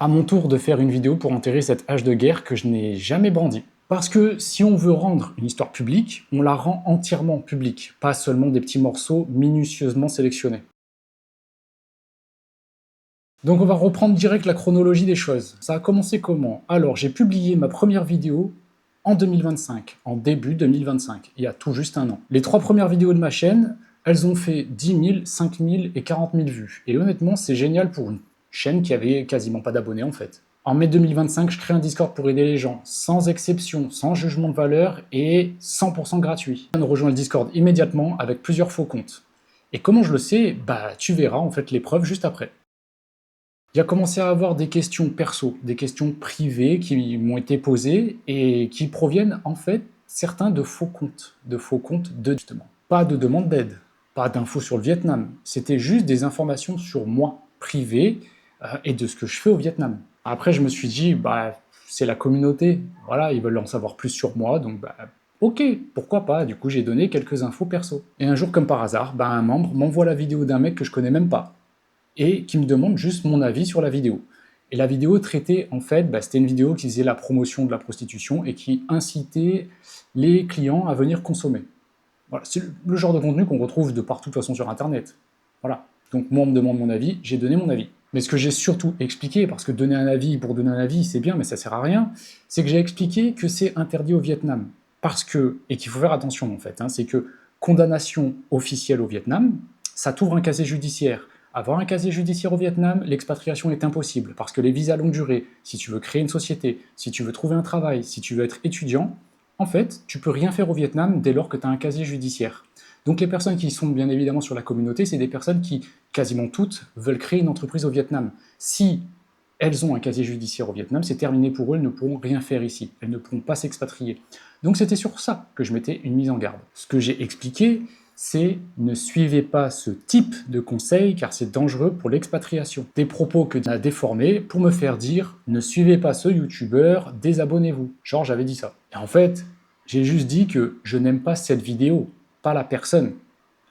À mon tour de faire une vidéo pour enterrer cette hache de guerre que je n'ai jamais brandie. Parce que si on veut rendre une histoire publique, on la rend entièrement publique, pas seulement des petits morceaux minutieusement sélectionnés. Donc on va reprendre direct la chronologie des choses. Ça a commencé comment? Alors j'ai publié ma première vidéo en 2025, en début 2025, il y a tout juste un an. Les 3 premières vidéos de ma chaîne, elles ont fait 10 000, 5 000 et 40 000 vues. Et honnêtement, c'est génial pour une chaîne qui avait quasiment pas d'abonnés en fait. En mai 2025, je crée un Discord pour aider les gens, sans exception, sans jugement de valeur et 100% gratuit. Je rejoins le Discord immédiatement avec plusieurs faux comptes. Et comment je le sais? Bah tu verras en fait les preuves juste après. Il y a commencé à avoir des questions perso, des questions privées qui m'ont été posées et qui proviennent en fait certains de faux comptes de justement. Pas de demande d'aide, pas d'infos sur le Vietnam, c'était juste des informations sur moi, privées, et de ce que je fais au Vietnam. Après je me suis dit, bah c'est la communauté, voilà, ils veulent en savoir plus sur moi, donc bah ok, pourquoi pas, du coup j'ai donné quelques infos perso. Et un jour comme par hasard, bah, un membre m'envoie la vidéo d'un mec que je connais même pas, et qui me demande juste mon avis sur la vidéo. Et la vidéo traitait, en fait, c'était une vidéo qui faisait la promotion de la prostitution et qui incitait les clients à venir consommer. Voilà, c'est le genre de contenu qu'on retrouve de partout de toute façon sur Internet. Voilà. Donc moi, on me demande mon avis, j'ai donné mon avis. Mais ce que j'ai surtout expliqué, parce que donner un avis pour donner un avis, c'est bien, mais ça sert à rien, c'est que j'ai expliqué que c'est interdit au Vietnam. Parce que, et qu'il faut faire attention en fait, c'est que condamnation officielle au Vietnam, ça t'ouvre un casier judiciaire. Avoir un casier judiciaire au Vietnam, l'expatriation est impossible, parce que les visas longue durée, si tu veux créer une société, si tu veux trouver un travail, si tu veux être étudiant, en fait, tu peux rien faire au Vietnam dès lors que tu as un casier judiciaire. Donc les personnes qui sont bien évidemment sur la communauté, c'est des personnes qui, quasiment toutes, veulent créer une entreprise au Vietnam. Si elles ont un casier judiciaire au Vietnam, c'est terminé pour eux, elles ne pourront rien faire ici, elles ne pourront pas s'expatrier. Donc c'était sur ça que je mettais une mise en garde. Ce que j'ai expliqué, c'est ne suivez pas ce type de conseils car c'est dangereux pour l'expatriation. Des propos que tu as déformés pour me faire dire ne suivez pas ce youtubeur, désabonnez-vous. Genre j'avais dit ça. Et en fait, j'ai juste dit que je n'aime pas cette vidéo, pas la personne.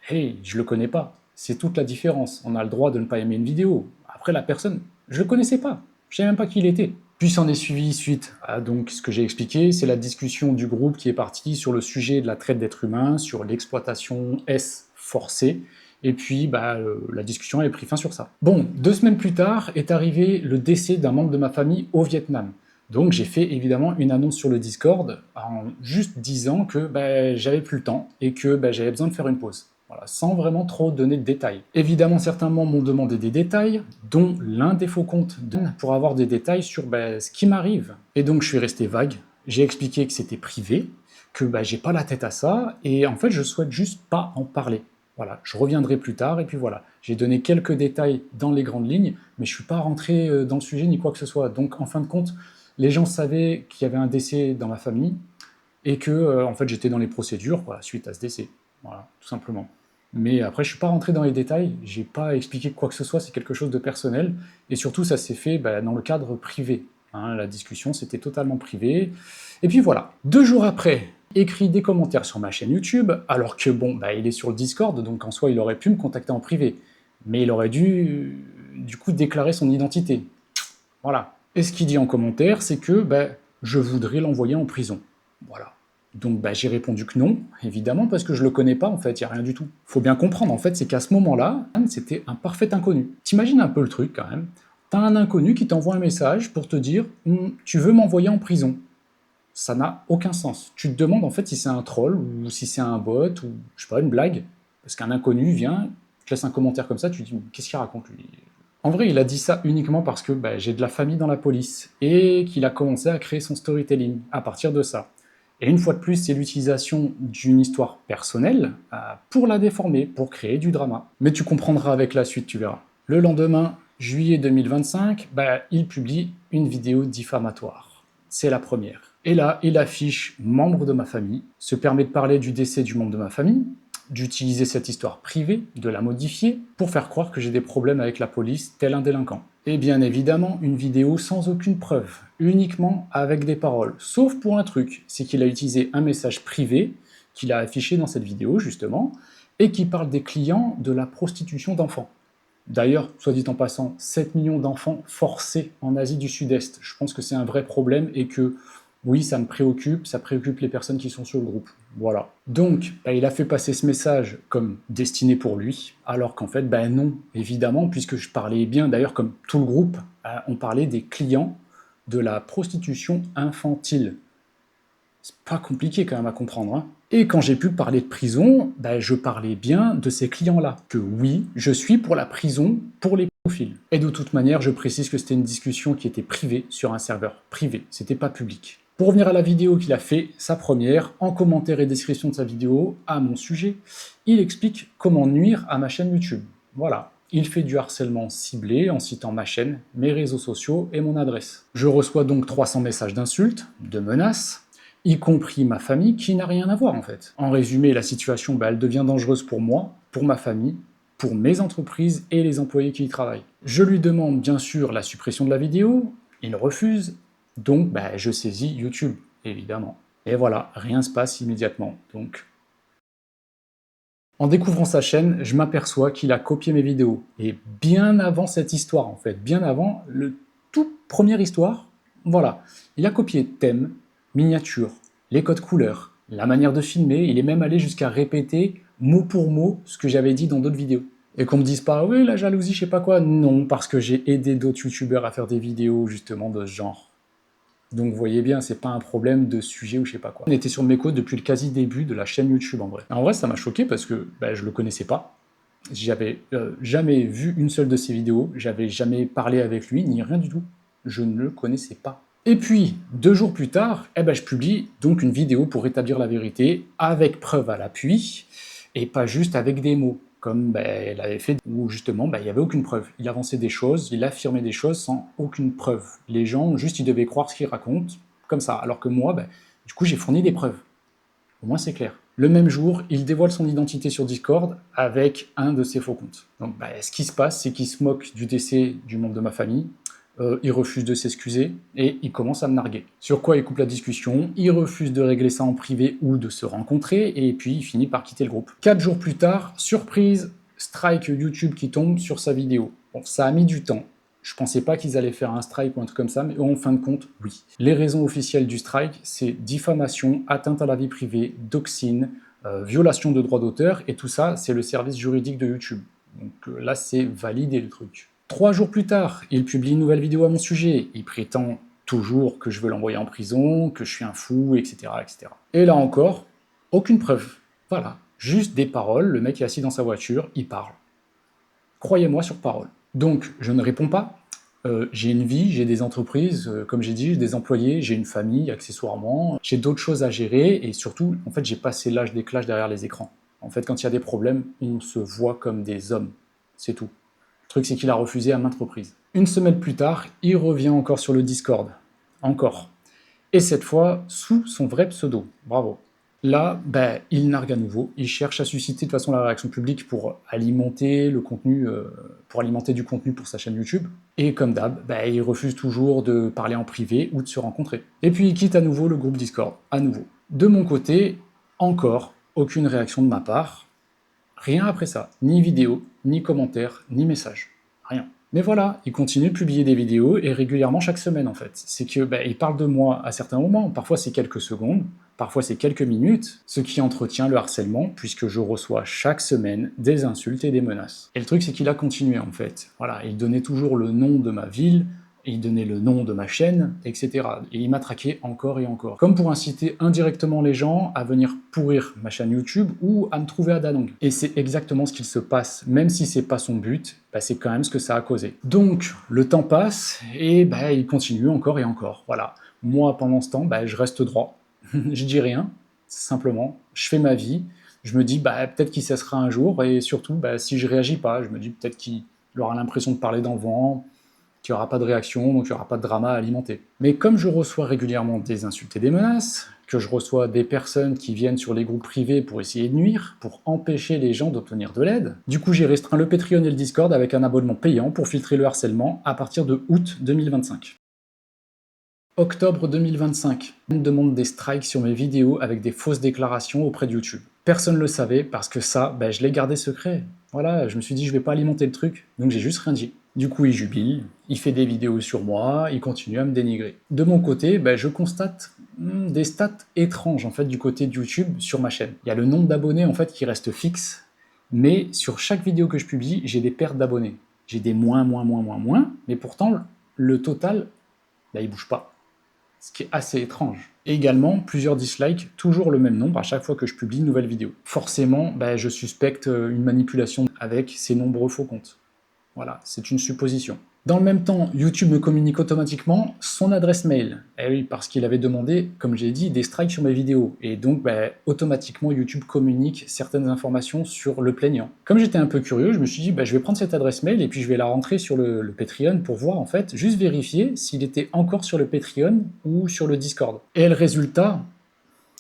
Hey, je le connais pas. C'est toute la différence. On a le droit de ne pas aimer une vidéo. Après la personne, je le connaissais pas. Je savais même pas qui il était. Puis s'en est suivi suite à donc ce que j'ai expliqué, c'est la discussion du groupe qui est partie sur le sujet de la traite d'êtres humains, sur l'exploitation forcée, et puis la discussion a pris fin sur ça. Bon, 2 semaines plus tard est arrivé le décès d'un membre de ma famille au Vietnam. Donc j'ai fait évidemment une annonce sur le Discord en juste disant que j'avais plus le temps et que j'avais besoin de faire une pause. Voilà, sans vraiment trop donner de détails. Évidemment, certains membres m'ont demandé des détails, dont l'un des faux comptes pour avoir des détails sur ce qui m'arrive. Et donc je suis resté vague, j'ai expliqué que c'était privé, que j'ai pas la tête à ça, et en fait je souhaite juste pas en parler. Voilà, je reviendrai plus tard, et puis voilà. J'ai donné quelques détails dans les grandes lignes, mais je suis pas rentré dans le sujet ni quoi que ce soit. Donc en fin de compte, les gens savaient qu'il y avait un décès dans ma famille, et que en fait j'étais dans les procédures suite à ce décès. Voilà, tout simplement. Mais après, je suis pas rentré dans les détails, j'ai pas expliqué quoi que ce soit, c'est quelque chose de personnel, et surtout ça s'est fait dans le cadre privé. La discussion, c'était totalement privé. Et puis voilà, 2 jours après, écrit des commentaires sur ma chaîne YouTube, alors que bon, il est sur le Discord, donc en soi, il aurait pu me contacter en privé. Mais il aurait dû, du coup, déclarer son identité. Voilà. Et ce qu'il dit en commentaire, c'est que je voudrais l'envoyer en prison. Voilà. Donc j'ai répondu que non, évidemment, parce que je le connais pas en fait, il n'y a rien du tout. Faut bien comprendre en fait, c'est qu'à ce moment-là, c'était un parfait inconnu. T'imagines un peu le truc quand même, t'as un inconnu qui t'envoie un message pour te dire tu veux m'envoyer en prison. Ça n'a aucun sens. Tu te demandes en fait si c'est un troll, ou si c'est un bot, ou je sais pas, une blague, parce qu'un inconnu vient, te laisse un commentaire comme ça, tu te dis qu'est-ce qu'il raconte lui? En vrai, il a dit ça uniquement parce que j'ai de la famille dans la police, et qu'il a commencé à créer son storytelling à partir de ça. Et une fois de plus, c'est l'utilisation d'une histoire personnelle pour la déformer, pour créer du drama. Mais tu comprendras avec la suite, tu verras. Le lendemain, juillet 2025, il publie une vidéo diffamatoire. C'est la première. Et là, il affiche « membre de ma famille », se permet de parler du décès du membre de ma famille, d'utiliser cette histoire privée, de la modifier, pour faire croire que j'ai des problèmes avec la police, tel un délinquant. Et bien évidemment, une vidéo sans aucune preuve, uniquement avec des paroles. Sauf pour un truc, c'est qu'il a utilisé un message privé, qu'il a affiché dans cette vidéo justement, et qui parle des clients de la prostitution d'enfants. D'ailleurs, soit dit en passant, 7 millions d'enfants forcés en Asie du Sud-Est. Je pense que c'est un vrai problème et que, oui, ça me préoccupe, ça préoccupe les personnes qui sont sur le groupe. Voilà. Donc, il a fait passer ce message comme destiné pour lui, alors qu'en fait, non, évidemment, puisque je parlais bien, d'ailleurs, comme tout le groupe, on parlait des clients de la prostitution infantile. C'est pas compliqué quand même à comprendre, hein. Et quand j'ai pu parler de prison, je parlais bien de ces clients-là. Que oui, je suis pour la prison pour les pédophiles. Et de toute manière, je précise que c'était une discussion qui était privée sur un serveur privé, c'était pas public. Pour revenir à la vidéo qu'il a fait, sa première, en commentaire et description de sa vidéo, à mon sujet, il explique comment nuire à ma chaîne YouTube. Voilà. Il fait du harcèlement ciblé en citant ma chaîne, mes réseaux sociaux et mon adresse. Je reçois donc 300 messages d'insultes, de menaces, y compris ma famille, qui n'a rien à voir en fait. En résumé, la situation, elle devient dangereuse pour moi, pour ma famille, pour mes entreprises et les employés qui y travaillent. Je lui demande bien sûr la suppression de la vidéo, il refuse, donc je saisis YouTube, évidemment. Et voilà, rien ne se passe immédiatement, donc... En découvrant sa chaîne, je m'aperçois qu'il a copié mes vidéos. Et bien avant cette histoire, en fait, bien avant le tout première histoire, voilà. Il a copié thème, miniature, les codes couleurs, la manière de filmer, il est même allé jusqu'à répéter mot pour mot ce que j'avais dit dans d'autres vidéos. Et qu'on me dise pas, oui, la jalousie, je sais pas quoi, non, parce que j'ai aidé d'autres youtubeurs à faire des vidéos justement de ce genre. Donc vous voyez bien, c'est pas un problème de sujet ou je sais pas quoi. On était sur Meko depuis le quasi début de la chaîne YouTube en vrai. En vrai, ça m'a choqué parce que je le connaissais pas. J'avais jamais vu une seule de ses vidéos, j'avais jamais parlé avec lui, ni rien du tout. Je ne le connaissais pas. Et puis, 2 jours plus tard, je publie donc une vidéo pour rétablir la vérité, avec preuve à l'appui, et pas juste avec des mots, comme elle avait fait, où justement, il n'y avait aucune preuve. Il avançait des choses, il affirmait des choses sans aucune preuve. Les gens, juste, ils devaient croire ce qu'il raconte, comme ça. Alors que moi, du coup, j'ai fourni des preuves. Au moins, c'est clair. Le même jour, il dévoile son identité sur Discord avec un de ses faux comptes. Donc, ce qui se passe, c'est qu'il se moque du décès du membre de ma famille, il refuse de s'excuser, et il commence à me narguer. Sur quoi il coupe la discussion, il refuse de régler ça en privé ou de se rencontrer, et puis il finit par quitter le groupe. 4 jours plus tard, surprise, strike YouTube qui tombe sur sa vidéo. Bon, ça a mis du temps. Je pensais pas qu'ils allaient faire un strike ou un truc comme ça, mais en fin de compte, oui. Les raisons officielles du strike, c'est diffamation, atteinte à la vie privée, doxine, violation de droits d'auteur, et tout ça, c'est le service juridique de YouTube. Donc là, c'est validé le truc. 3 jours plus tard, il publie une nouvelle vidéo à mon sujet. Il prétend toujours que je veux l'envoyer en prison, que je suis un fou, etc., etc. Et là encore, aucune preuve. Voilà, juste des paroles, le mec est assis dans sa voiture, il parle. Croyez-moi sur parole. Donc, je ne réponds pas. J'ai une vie, j'ai des entreprises, comme j'ai dit, j'ai des employés, j'ai une famille, accessoirement. J'ai d'autres choses à gérer, et surtout, en fait, j'ai passé l'âge des clashs derrière les écrans. En fait, quand il y a des problèmes, on se voit comme des hommes. C'est tout. Le truc, c'est qu'il a refusé à maintes reprises. Une semaine plus tard, il revient encore sur le Discord. Encore. Et cette fois, sous son vrai pseudo. Bravo. Là, il nargue à nouveau, il cherche à susciter de toute façon la réaction publique pour alimenter le contenu, pour alimenter du contenu pour sa chaîne YouTube. Et comme d'hab, il refuse toujours de parler en privé ou de se rencontrer. Et puis il quitte à nouveau le groupe Discord, à nouveau. De mon côté, encore, aucune réaction de ma part. Rien après ça, ni vidéo, ni commentaire, ni message. Rien. Mais voilà, il continue de publier des vidéos, et régulièrement chaque semaine en fait. C'est que il parle de moi à certains moments, parfois c'est quelques secondes, parfois c'est quelques minutes, ce qui entretient le harcèlement, puisque je reçois chaque semaine des insultes et des menaces. Et le truc c'est qu'il a continué en fait. Voilà, il donnait toujours le nom de ma ville, il donnait le nom de ma chaîne, etc. Et il m'a traqué encore et encore. Comme pour inciter indirectement les gens à venir pourrir ma chaîne YouTube ou à me trouver à Danong. Et c'est exactement ce qu'il se passe, même si c'est pas son but, c'est quand même ce que ça a causé. Donc, le temps passe, et il continue encore et encore. Voilà. Moi, pendant ce temps, je reste droit. Je dis rien, simplement. Je fais ma vie. Je me dis, peut-être qu'il cessera un jour, et surtout, si je réagis pas, je me dis peut-être qu'il aura l'impression de parler dans le vent, qu'il n'y aura pas de réaction, donc il n'y aura pas de drama à alimenter. Mais comme je reçois régulièrement des insultes et des menaces, que je reçois des personnes qui viennent sur les groupes privés pour essayer de nuire, pour empêcher les gens d'obtenir de l'aide, du coup j'ai restreint le Patreon et le Discord avec un abonnement payant pour filtrer le harcèlement à partir de août 2025. Octobre 2025, on me demande des strikes sur mes vidéos avec des fausses déclarations auprès de YouTube. Personne ne le savait parce que ça, je l'ai gardé secret. Voilà, je me suis dit, je vais pas alimenter le truc, donc j'ai juste rien dit. Du coup, il jubile, il fait des vidéos sur moi, il continue à me dénigrer. De mon côté, je constate des stats étranges en fait du côté de YouTube sur ma chaîne. Il y a le nombre d'abonnés en fait qui reste fixe, mais sur chaque vidéo que je publie, j'ai des pertes d'abonnés. J'ai des moins, mais pourtant le total, il bouge pas. Ce qui est assez étrange. Et également, plusieurs dislikes, toujours le même nombre à chaque fois que je publie une nouvelle vidéo. Forcément, je suspecte une manipulation avec ces nombreux faux comptes. Voilà, c'est une supposition. Dans le même temps, YouTube me communique automatiquement son adresse mail. Eh oui, parce qu'il avait demandé, comme j'ai dit, des strikes sur mes vidéos. Et donc, automatiquement, YouTube communique certaines informations sur le plaignant. Comme j'étais un peu curieux, je me suis dit, je vais prendre cette adresse mail et puis je vais la rentrer sur le Patreon pour voir, en fait, juste vérifier s'il était encore sur le Patreon ou sur le Discord. Et le résultat,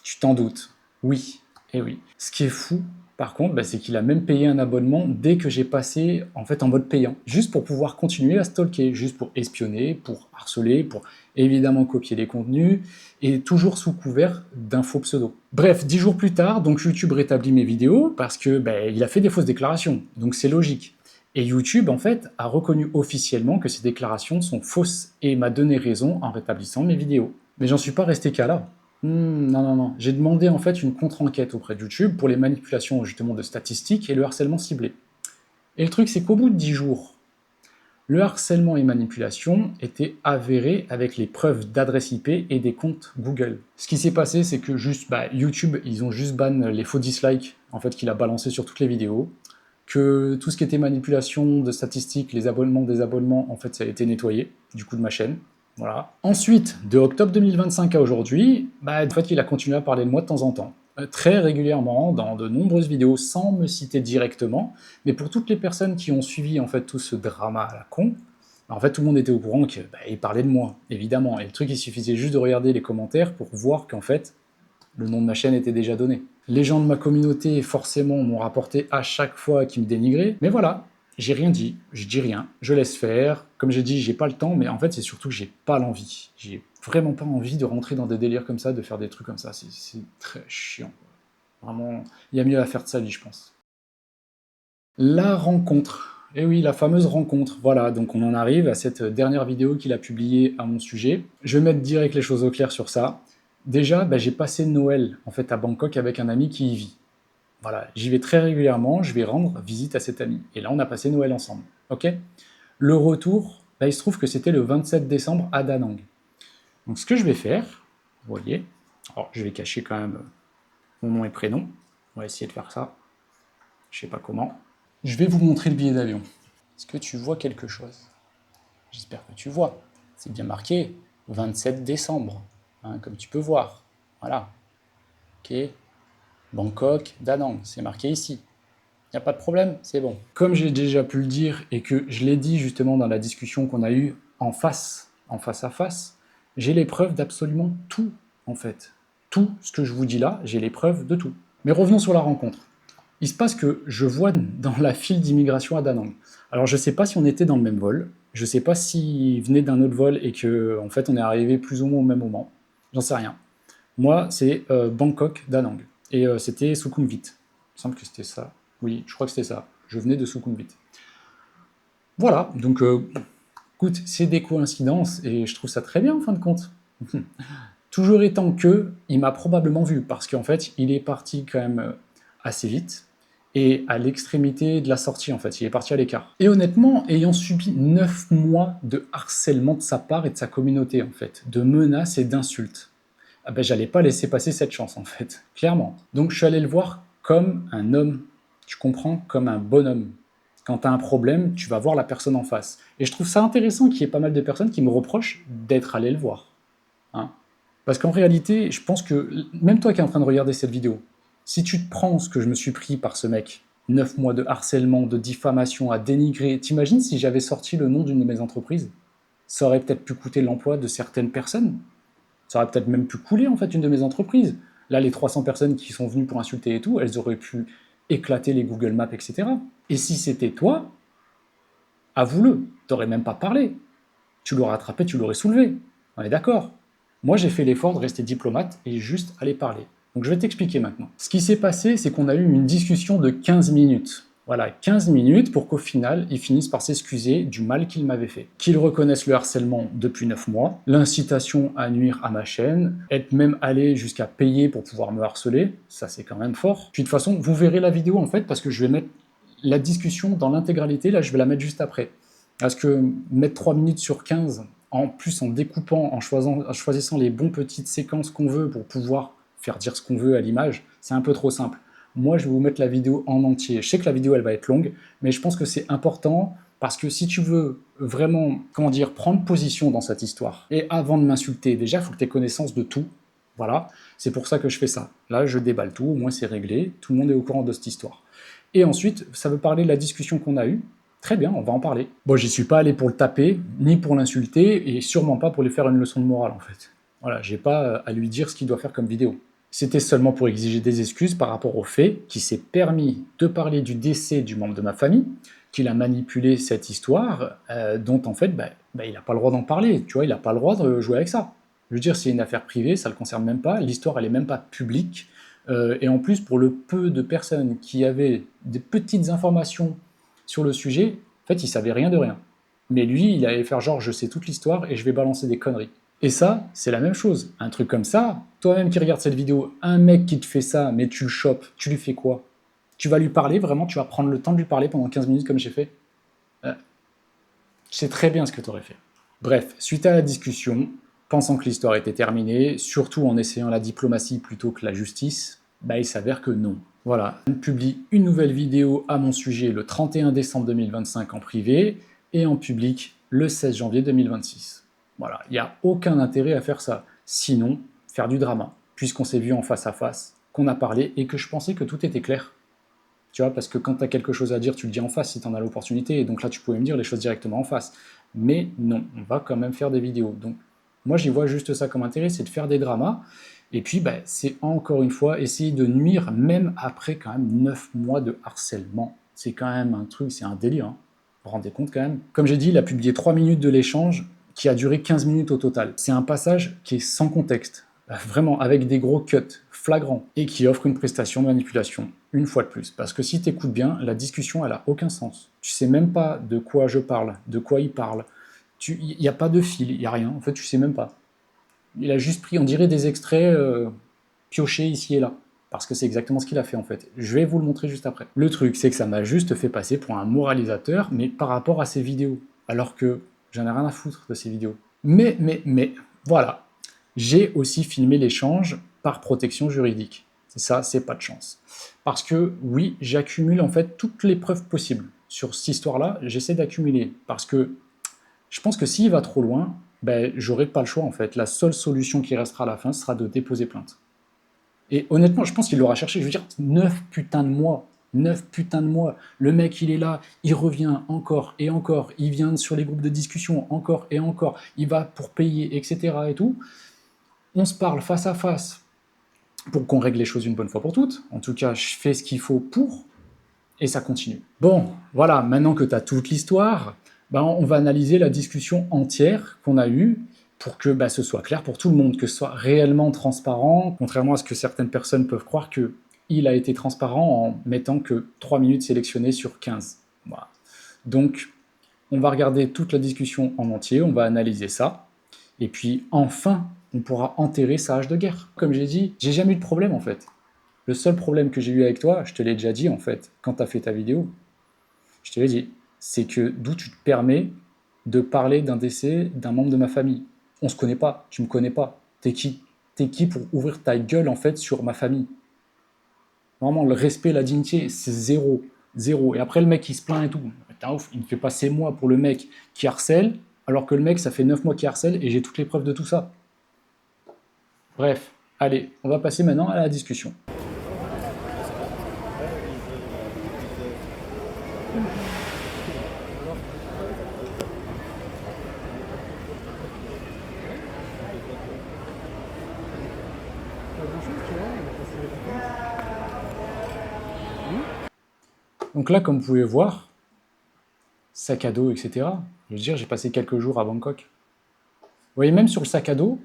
tu t'en doutes. Oui, et oui. Ce qui est fou, par contre, c'est qu'il a même payé un abonnement dès que j'ai passé en fait en mode payant, juste pour pouvoir continuer à stalker, juste pour espionner, pour harceler, pour évidemment copier les contenus, et toujours sous couvert d'un faux pseudo. Bref, 10 jours plus tard, donc YouTube rétablit mes vidéos, parce que il a fait des fausses déclarations, donc c'est logique. Et YouTube, en fait, a reconnu officiellement que ces déclarations sont fausses, et m'a donné raison en rétablissant mes vidéos. Mais j'en suis pas resté qu'à là. Non. J'ai demandé en fait une contre-enquête auprès de YouTube pour les manipulations justement de statistiques et le harcèlement ciblé. Et le truc, c'est qu'au bout de 10 jours, le harcèlement et manipulation étaient avérés avec les preuves d'adresse IP et des comptes Google. Ce qui s'est passé, c'est que YouTube, ils ont juste ban les faux dislikes en fait qu'il a balancé sur toutes les vidéos, que tout ce qui était manipulation de statistiques, les abonnements, désabonnements, en fait, ça a été nettoyé du coup de ma chaîne. Voilà. Ensuite, de octobre 2025 à aujourd'hui, en fait, il a continué à parler de moi de temps en temps. Très régulièrement, dans de nombreuses vidéos, sans me citer directement, mais pour toutes les personnes qui ont suivi en fait tout ce drama à la con, en fait, tout le monde était au courant qu'il parlait de moi, évidemment. Et le truc, il suffisait juste de regarder les commentaires pour voir qu'en fait, le nom de ma chaîne était déjà donné. Les gens de ma communauté, forcément, m'ont rapporté à chaque fois qu'ils me dénigraient, mais voilà, j'ai rien dit, je dis rien, je laisse faire. Comme j'ai dit, j'ai pas le temps, mais en fait, c'est surtout que j'ai pas l'envie. J'ai vraiment pas envie de rentrer dans des délires comme ça, de faire des trucs comme ça. C'est très chiant. Vraiment, il y a mieux à faire de sa vie, je pense. La rencontre. Eh oui, la fameuse rencontre. Voilà, donc on en arrive à cette dernière vidéo qu'il a publiée à mon sujet. Je vais mettre direct les choses au clair sur ça. Déjà, j'ai passé Noël en fait à Bangkok avec un ami qui y vit. Voilà, j'y vais très régulièrement, je vais rendre visite à cet ami. Et là, on a passé Noël ensemble. Ok. Le retour, il se trouve que c'était le 27 décembre à Da Nang. Donc ce que je vais faire, vous voyez, alors je vais cacher quand même mon nom et prénom. On va essayer de faire ça. Je sais pas comment. Je vais vous montrer le billet d'avion. Est-ce que tu vois quelque chose? J'espère que tu vois. C'est bien marqué 27 décembre, hein, comme tu peux voir. Voilà. Ok. Bangkok, Da Nang, c'est marqué ici. Il n'y a pas de problème, c'est bon. Comme j'ai déjà pu le dire et que je l'ai dit justement dans la discussion qu'on a eue en face à face, j'ai les preuves d'absolument tout, en fait. Tout ce que je vous dis là, j'ai les preuves de tout. Mais revenons sur la rencontre. Il se passe que je vois dans la file d'immigration à Da Nang. Alors je ne sais pas si on était dans le même vol, je ne sais pas s'il venait d'un autre vol et que en fait on est arrivé plus ou moins au même moment. J'en sais rien. Moi, c'est Bangkok, Da Nang. Et c'était Sukhumvit. Il me semble que c'était ça. Oui, je crois que c'était ça. Je venais de Sukhumvit. Voilà, donc écoute, c'est des coïncidences et je trouve ça très bien en fin de compte. Toujours étant que, il m'a probablement vu parce qu'en fait, il est parti quand même assez vite et à l'extrémité de la sortie en fait, il est parti à l'écart. Et honnêtement, ayant subi 9 mois de harcèlement de sa part et de sa communauté en fait, de menaces et d'insultes, j'allais pas laisser passer cette chance en fait, clairement. Donc je suis allé le voir comme un homme, tu comprends, comme un bonhomme. Quand tu as un problème, tu vas voir la personne en face. Et je trouve ça intéressant qu'il y ait pas mal de personnes qui me reprochent d'être allé le voir. Hein. Parce qu'en réalité, je pense que, même toi qui es en train de regarder cette vidéo, si tu te prends ce que je me suis pris par ce mec, 9 mois de harcèlement, de diffamation, à dénigrer, t'imagines si j'avais sorti le nom d'une de mes entreprises? Ça aurait peut-être pu coûter l'emploi de certaines personnes. Ça aurait peut-être même pu couler en fait une de mes entreprises. Là, les 300 personnes qui sont venues pour insulter et tout, elles auraient pu éclater les Google Maps, etc. Et si c'était toi, avoue-le, t'aurais même pas parlé. Tu l'aurais attrapé, tu l'aurais soulevé. On est d'accord. Moi, j'ai fait l'effort de rester diplomate et juste aller parler. Donc je vais t'expliquer maintenant. Ce qui s'est passé, c'est qu'on a eu une discussion de 15 minutes. Voilà, 15 minutes pour qu'au final, ils finissent par s'excuser du mal qu'ils m'avaient fait. Qu'ils reconnaissent le harcèlement depuis 9 mois, l'incitation à nuire à ma chaîne, être même allé jusqu'à payer pour pouvoir me harceler, ça c'est quand même fort. Puis de toute façon, vous verrez la vidéo en fait, parce que je vais mettre la discussion dans l'intégralité, là je vais la mettre juste après. Parce que mettre 3 minutes sur 15, en plus en découpant, en choisissant les bons petites séquences qu'on veut pour pouvoir faire dire ce qu'on veut à l'image, c'est un peu trop simple. Moi, je vais vous mettre la vidéo en entier. Je sais que la vidéo, elle va être longue, mais je pense que c'est important parce que si tu veux vraiment, comment dire, prendre position dans cette histoire, et avant de m'insulter, déjà, il faut que tu aies connaissance de tout. Voilà, c'est pour ça que je fais ça. Là, je déballe tout, au moins c'est réglé, tout le monde est au courant de cette histoire. Et ensuite, ça veut parler de la discussion qu'on a eue. Très bien, on va en parler. Bon, j'y suis pas allé pour le taper, ni pour l'insulter, et sûrement pas pour lui faire une leçon de morale, en fait. Voilà, j'ai pas à lui dire ce qu'il doit faire comme vidéo. C'était seulement pour exiger des excuses par rapport au fait qu'il s'est permis de parler du décès du membre de ma famille, qu'il a manipulé cette histoire, dont en fait, il n'a pas le droit d'en parler, tu vois, il n'a pas le droit de jouer avec ça. Je veux dire, c'est une affaire privée, ça ne le concerne même pas, l'histoire elle est même pas publique, et en plus, pour le peu de personnes qui avaient des petites informations sur le sujet, en fait, il savait rien de rien. Mais lui, il allait faire genre, je sais toute l'histoire et je vais balancer des conneries. Et ça, c'est la même chose. Un truc comme ça, toi-même qui regardes cette vidéo, un mec qui te fait ça, mais tu le chopes, tu lui fais quoi? Tu vas lui parler, vraiment, tu vas prendre le temps de lui parler pendant 15 minutes comme j'ai fait? Tu sais très bien ce que tu aurais fait. Bref, suite à la discussion, pensant que l'histoire était terminée, surtout en essayant la diplomatie plutôt que la justice, il s'avère que non. Voilà, je publie une nouvelle vidéo à mon sujet le 31 décembre 2025 en privé et en public le 16 janvier 2026. Voilà, il n'y a aucun intérêt à faire ça. Sinon, faire du drama, puisqu'on s'est vu en face à face, qu'on a parlé et que je pensais que tout était clair. Tu vois, parce que quand tu as quelque chose à dire, tu le dis en face si tu en as l'opportunité. Et donc là, tu pouvais me dire les choses directement en face. Mais non, on va quand même faire des vidéos. Donc moi, j'y vois juste ça comme intérêt, c'est de faire des dramas. Et puis, c'est encore une fois essayer de nuire, même après quand même 9 mois de harcèlement. C'est quand même un truc, c'est un délire. Hein. Vous vous rendez compte quand même? Comme j'ai dit, il a publié 3 minutes de l'échange, qui a duré 15 minutes au total. C'est un passage qui est sans contexte. Vraiment, avec des gros cuts flagrants, et qui offre une prestation de manipulation, une fois de plus. Parce que si tu écoutes bien, la discussion, elle a aucun sens. Tu sais même pas de quoi je parle, de quoi il parle. Il n'y a pas de fil, il n'y a rien. En fait, tu sais même pas. Il a juste pris, on dirait, des extraits piochés ici et là. Parce que c'est exactement ce qu'il a fait, en fait. Je vais vous le montrer juste après. Le truc, c'est que ça m'a juste fait passer pour un moralisateur, mais par rapport à ses vidéos. Alors que j'en ai rien à foutre de ces vidéos. Mais, voilà. J'ai aussi filmé l'échange par protection juridique. C'est ça, c'est pas de chance. Parce que oui, j'accumule en fait toutes les preuves possibles. Sur cette histoire-là, j'essaie d'accumuler. Parce que je pense que s'il va trop loin, j'aurai pas le choix en fait. La seule solution qui restera à la fin sera de déposer plainte. Et honnêtement, je pense qu'il l'aura cherché. Je veux dire, 9 putains de mois. 9 putains de mois. Le mec, il est là, il revient encore et encore. Il vient sur les groupes de discussion encore et encore. Il va pour payer, etc. et tout. On se parle face à face pour qu'on règle les choses une bonne fois pour toutes. En tout cas, je fais ce qu'il faut pour, et ça continue. Bon, voilà, maintenant que tu as toute l'histoire, on va analyser la discussion entière qu'on a eue pour que ce soit clair pour tout le monde, que ce soit réellement transparent, contrairement à ce que certaines personnes peuvent croire qu'il a été transparent en mettant que 3 minutes sélectionnées sur 15. Voilà. Donc, on va regarder toute la discussion en entier, on va analyser ça, et puis enfin, on pourra enterrer sa hache de guerre. Comme j'ai dit, j'ai jamais eu de problème en fait. Le seul problème que j'ai eu avec toi, je te l'ai déjà dit en fait, quand tu as fait ta vidéo, je te l'ai dit, c'est que d'où tu te permets de parler d'un décès d'un membre de ma famille. On se connaît pas, tu me connais pas. T'es qui? T'es qui pour ouvrir ta gueule en fait sur ma famille? Vraiment, le respect, la dignité, c'est zéro. Zéro. Et après, le mec, il se plaint et tout. Putain, ouf, il me fait passer moi pour le mec qui harcèle, alors que le mec, ça fait 9 mois qu'il harcèle et j'ai toutes les preuves de tout ça. Bref, allez, on va passer maintenant à la discussion. Donc là, comme vous pouvez voir, sac à dos, etc. Je veux dire, j'ai passé quelques jours à Bangkok. Vous voyez, même sur le sac à dos,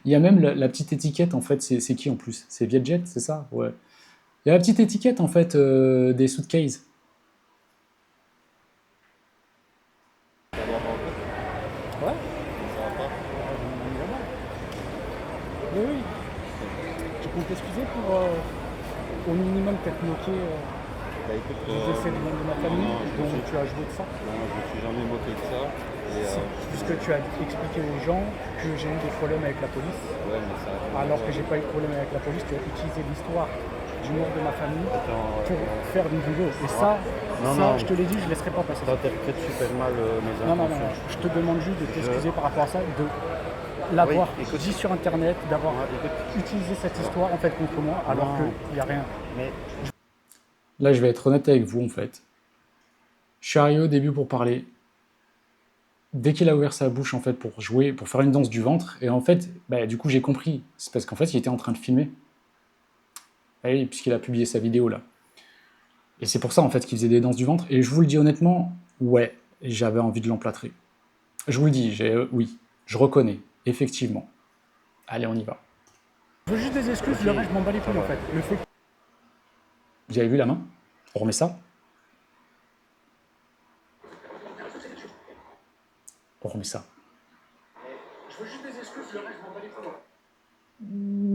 il y a même la petite étiquette, en fait, qui en plus? C'est Vietjet, c'est ça? Ouais. Il y a la petite étiquette, en fait, des suitcases. Mais oui, tu comptes t'excuser pour au minimum t'être moqué Bah écoute, du décès du membre de ma famille, non, dont tu as joué de ça. non, je me suis jamais moqué de ça. Et Puisque tu as expliqué aux gens que j'ai eu des problèmes avec la police, ouais, mais ça. alors que j'ai pas eu de problème avec la police, tu as utilisé l'histoire du mort de ma famille pour faire une vidéo. Et ça, Non. je te l'ai dit, je laisserai pas passer. T'interprètes super mal mes Non, intentions. je te demande juste de t'excuser par rapport à ça, de l'avoir dit sur internet, d'avoir utilisé cette histoire en fait contre moi, alors qu'il n'y a rien. Mais Là, je vais être honnête avec vous en fait. Je suis arrivé au début pour parler. Dès qu'il a ouvert sa bouche en fait pour jouer, pour faire une danse du ventre, et en fait, bah, du coup j'ai compris. C'est parce qu'en fait il était en train de filmer. Et oui, puisqu'il a publié sa vidéo là. Et c'est pour ça en fait qu'il faisait des danses du ventre. Et je vous le dis honnêtement, ouais, j'avais envie de l'emplâtrer. Je vous le dis, oui, je reconnais, effectivement. Allez, on y va. Je veux juste des excuses, le reste je m'en bats les couilles en fait. Le fait... Vous avez vu la main? On remet ça. On remet ça. Je veux juste des excuses, le reste je m'en bats les couilles.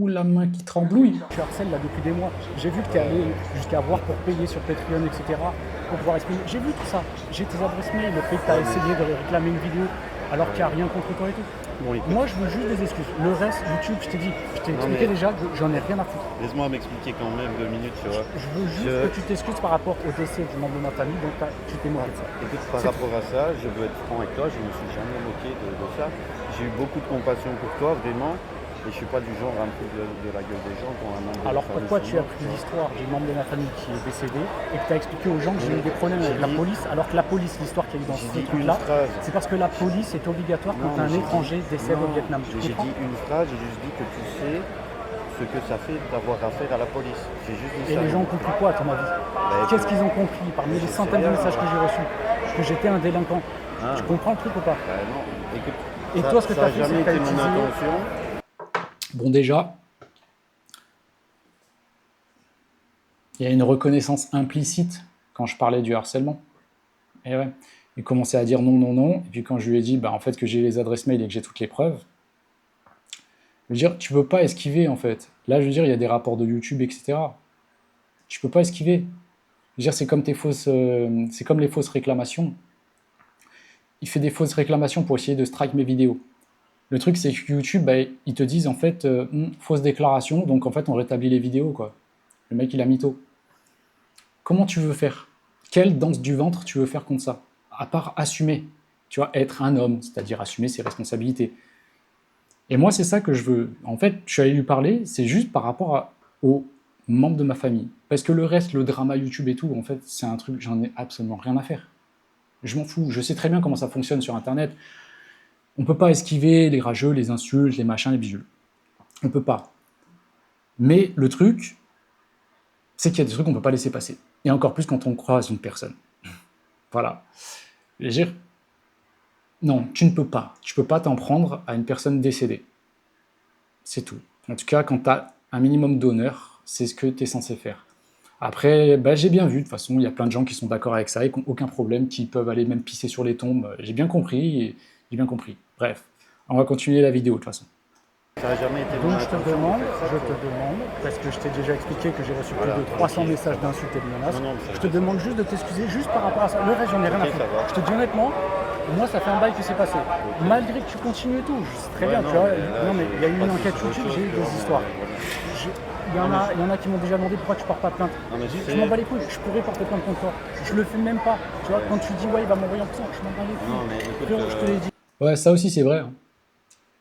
Ouh, la main qui tremblouille. Tu harcèles là depuis des mois. J'ai vu que tu es allé jusqu'à voir pour payer sur Patreon, etc. Pour pouvoir exprimer. J'ai vu tout ça. J'ai tes adresses mail, le fait que tu as essayé de réclamer une vidéo alors qu'il n'y a rien contre toi et tout. Bon, moi, je veux juste des excuses. Le reste, YouTube, je t'ai dit, je t'ai expliqué déjà que j'en ai rien à foutre. laisse-moi m'expliquer quand même 2 minutes, tu vois. Je veux juste que tu t'excuses par rapport au décès du membre de ma famille, donc tu t'es moqué de ça. Écoute, par rapport à ça, je veux être franc avec toi, je ne me suis jamais moqué de ça. J'ai eu beaucoup de compassion pour toi, vraiment. Et je suis pas du genre à me foutre de la gueule des gens quand un membre de Alors la famille pourquoi se tu as moque, pris tu vois. l'histoire du membre de ma famille qui est décédé et que tu as expliqué aux gens que j'ai eu des problèmes avec la police, alors que la police, l'histoire qu'il y a eu dans ce truc-là, c'est parce que la police est obligatoire quand un étranger décède au Vietnam. J'ai dit une phrase, j'ai juste dit que tu sais ce que ça fait d'avoir affaire à la police. J'ai juste dit Et ça. les gens ont compris quoi à ton avis? Qu'est-ce qu'ils ont compris parmi les centaines de messages que j'ai reçus? Que j'étais un délinquant. Tu comprends le truc ou pas? Non, écoute, Et toi, ce que tu as fait, jamais c'est que tu as été mon utilisé... intention. Bon, déjà, il y a une reconnaissance implicite quand je parlais du harcèlement. Et ouais, il commençait à dire non, non, non. Et puis quand je lui ai dit, bah, en fait, que j'ai les adresses mail et que j'ai toutes les preuves, je veux dire, tu peux pas esquiver, en fait. Là, je veux dire, il y a des rapports de YouTube, etc. Tu peux pas esquiver. Je veux dire, c'est comme c'est comme les fausses réclamations. Il fait des fausses réclamations pour essayer de strike mes vidéos. Le truc, c'est que YouTube, bah, ils te disent, en fait, fausse déclaration, donc en fait, on rétablit les vidéos, quoi. Le mec, il a mytho. Comment tu veux faire? Quelle danse du ventre tu veux faire contre ça? À part assumer, tu vois, être un homme, c'est-à-dire assumer ses responsabilités. Et moi, c'est ça que je veux. En fait, je suis allé lui parler, c'est juste par rapport aux membres de ma famille. Parce que le reste, le drama YouTube et tout, en fait, c'est un truc, j'en ai absolument rien à faire. Je m'en fous, je sais très bien comment ça fonctionne sur Internet. On peut pas esquiver les rageux, les insultes, les machins, les bidules. On peut pas. Mais le truc, c'est qu'il y a des trucs qu'on peut pas laisser passer. Et encore plus quand on croise une personne. Voilà. Je veux dire, non, tu ne peux pas. Tu peux pas t'en prendre à une personne décédée. C'est tout. En tout cas, quand tu as un minimum d'honneur, c'est ce que tu es censé faire. Après, bah, j'ai bien vu, de toute façon, il y a plein de gens qui sont d'accord avec ça et qui n'ont aucun problème, qui peuvent aller même pisser sur les tombes. J'ai bien compris, j'ai bien compris. Bref, on va continuer la vidéo de toute façon. Ça n'a jamais été Donc je te demande, parce que je t'ai déjà expliqué que j'ai reçu plus de 300 messages d'insultes et de menaces, je te demande juste de t'excuser juste par rapport à ça. Le reste, j'en ai rien à foutre. Je te dis honnêtement, moi ça fait un bail que c'est passé. Malgré que tu continues et tout, je sais très bien, tu vois. Non mais il y a eu une enquête YouTube, j'ai eu des histoires. Il y en a qui m'ont déjà demandé pourquoi tu portes pas plainte. Je m'en bats les couilles, je pourrais porter plainte contre toi. Je le fais même pas. Tu vois, quand tu dis ouais, il va m'envoyer en prison, je m'en bats les couilles. Frérot, je te l'ai dit. Ouais, ça aussi c'est vrai. Hein.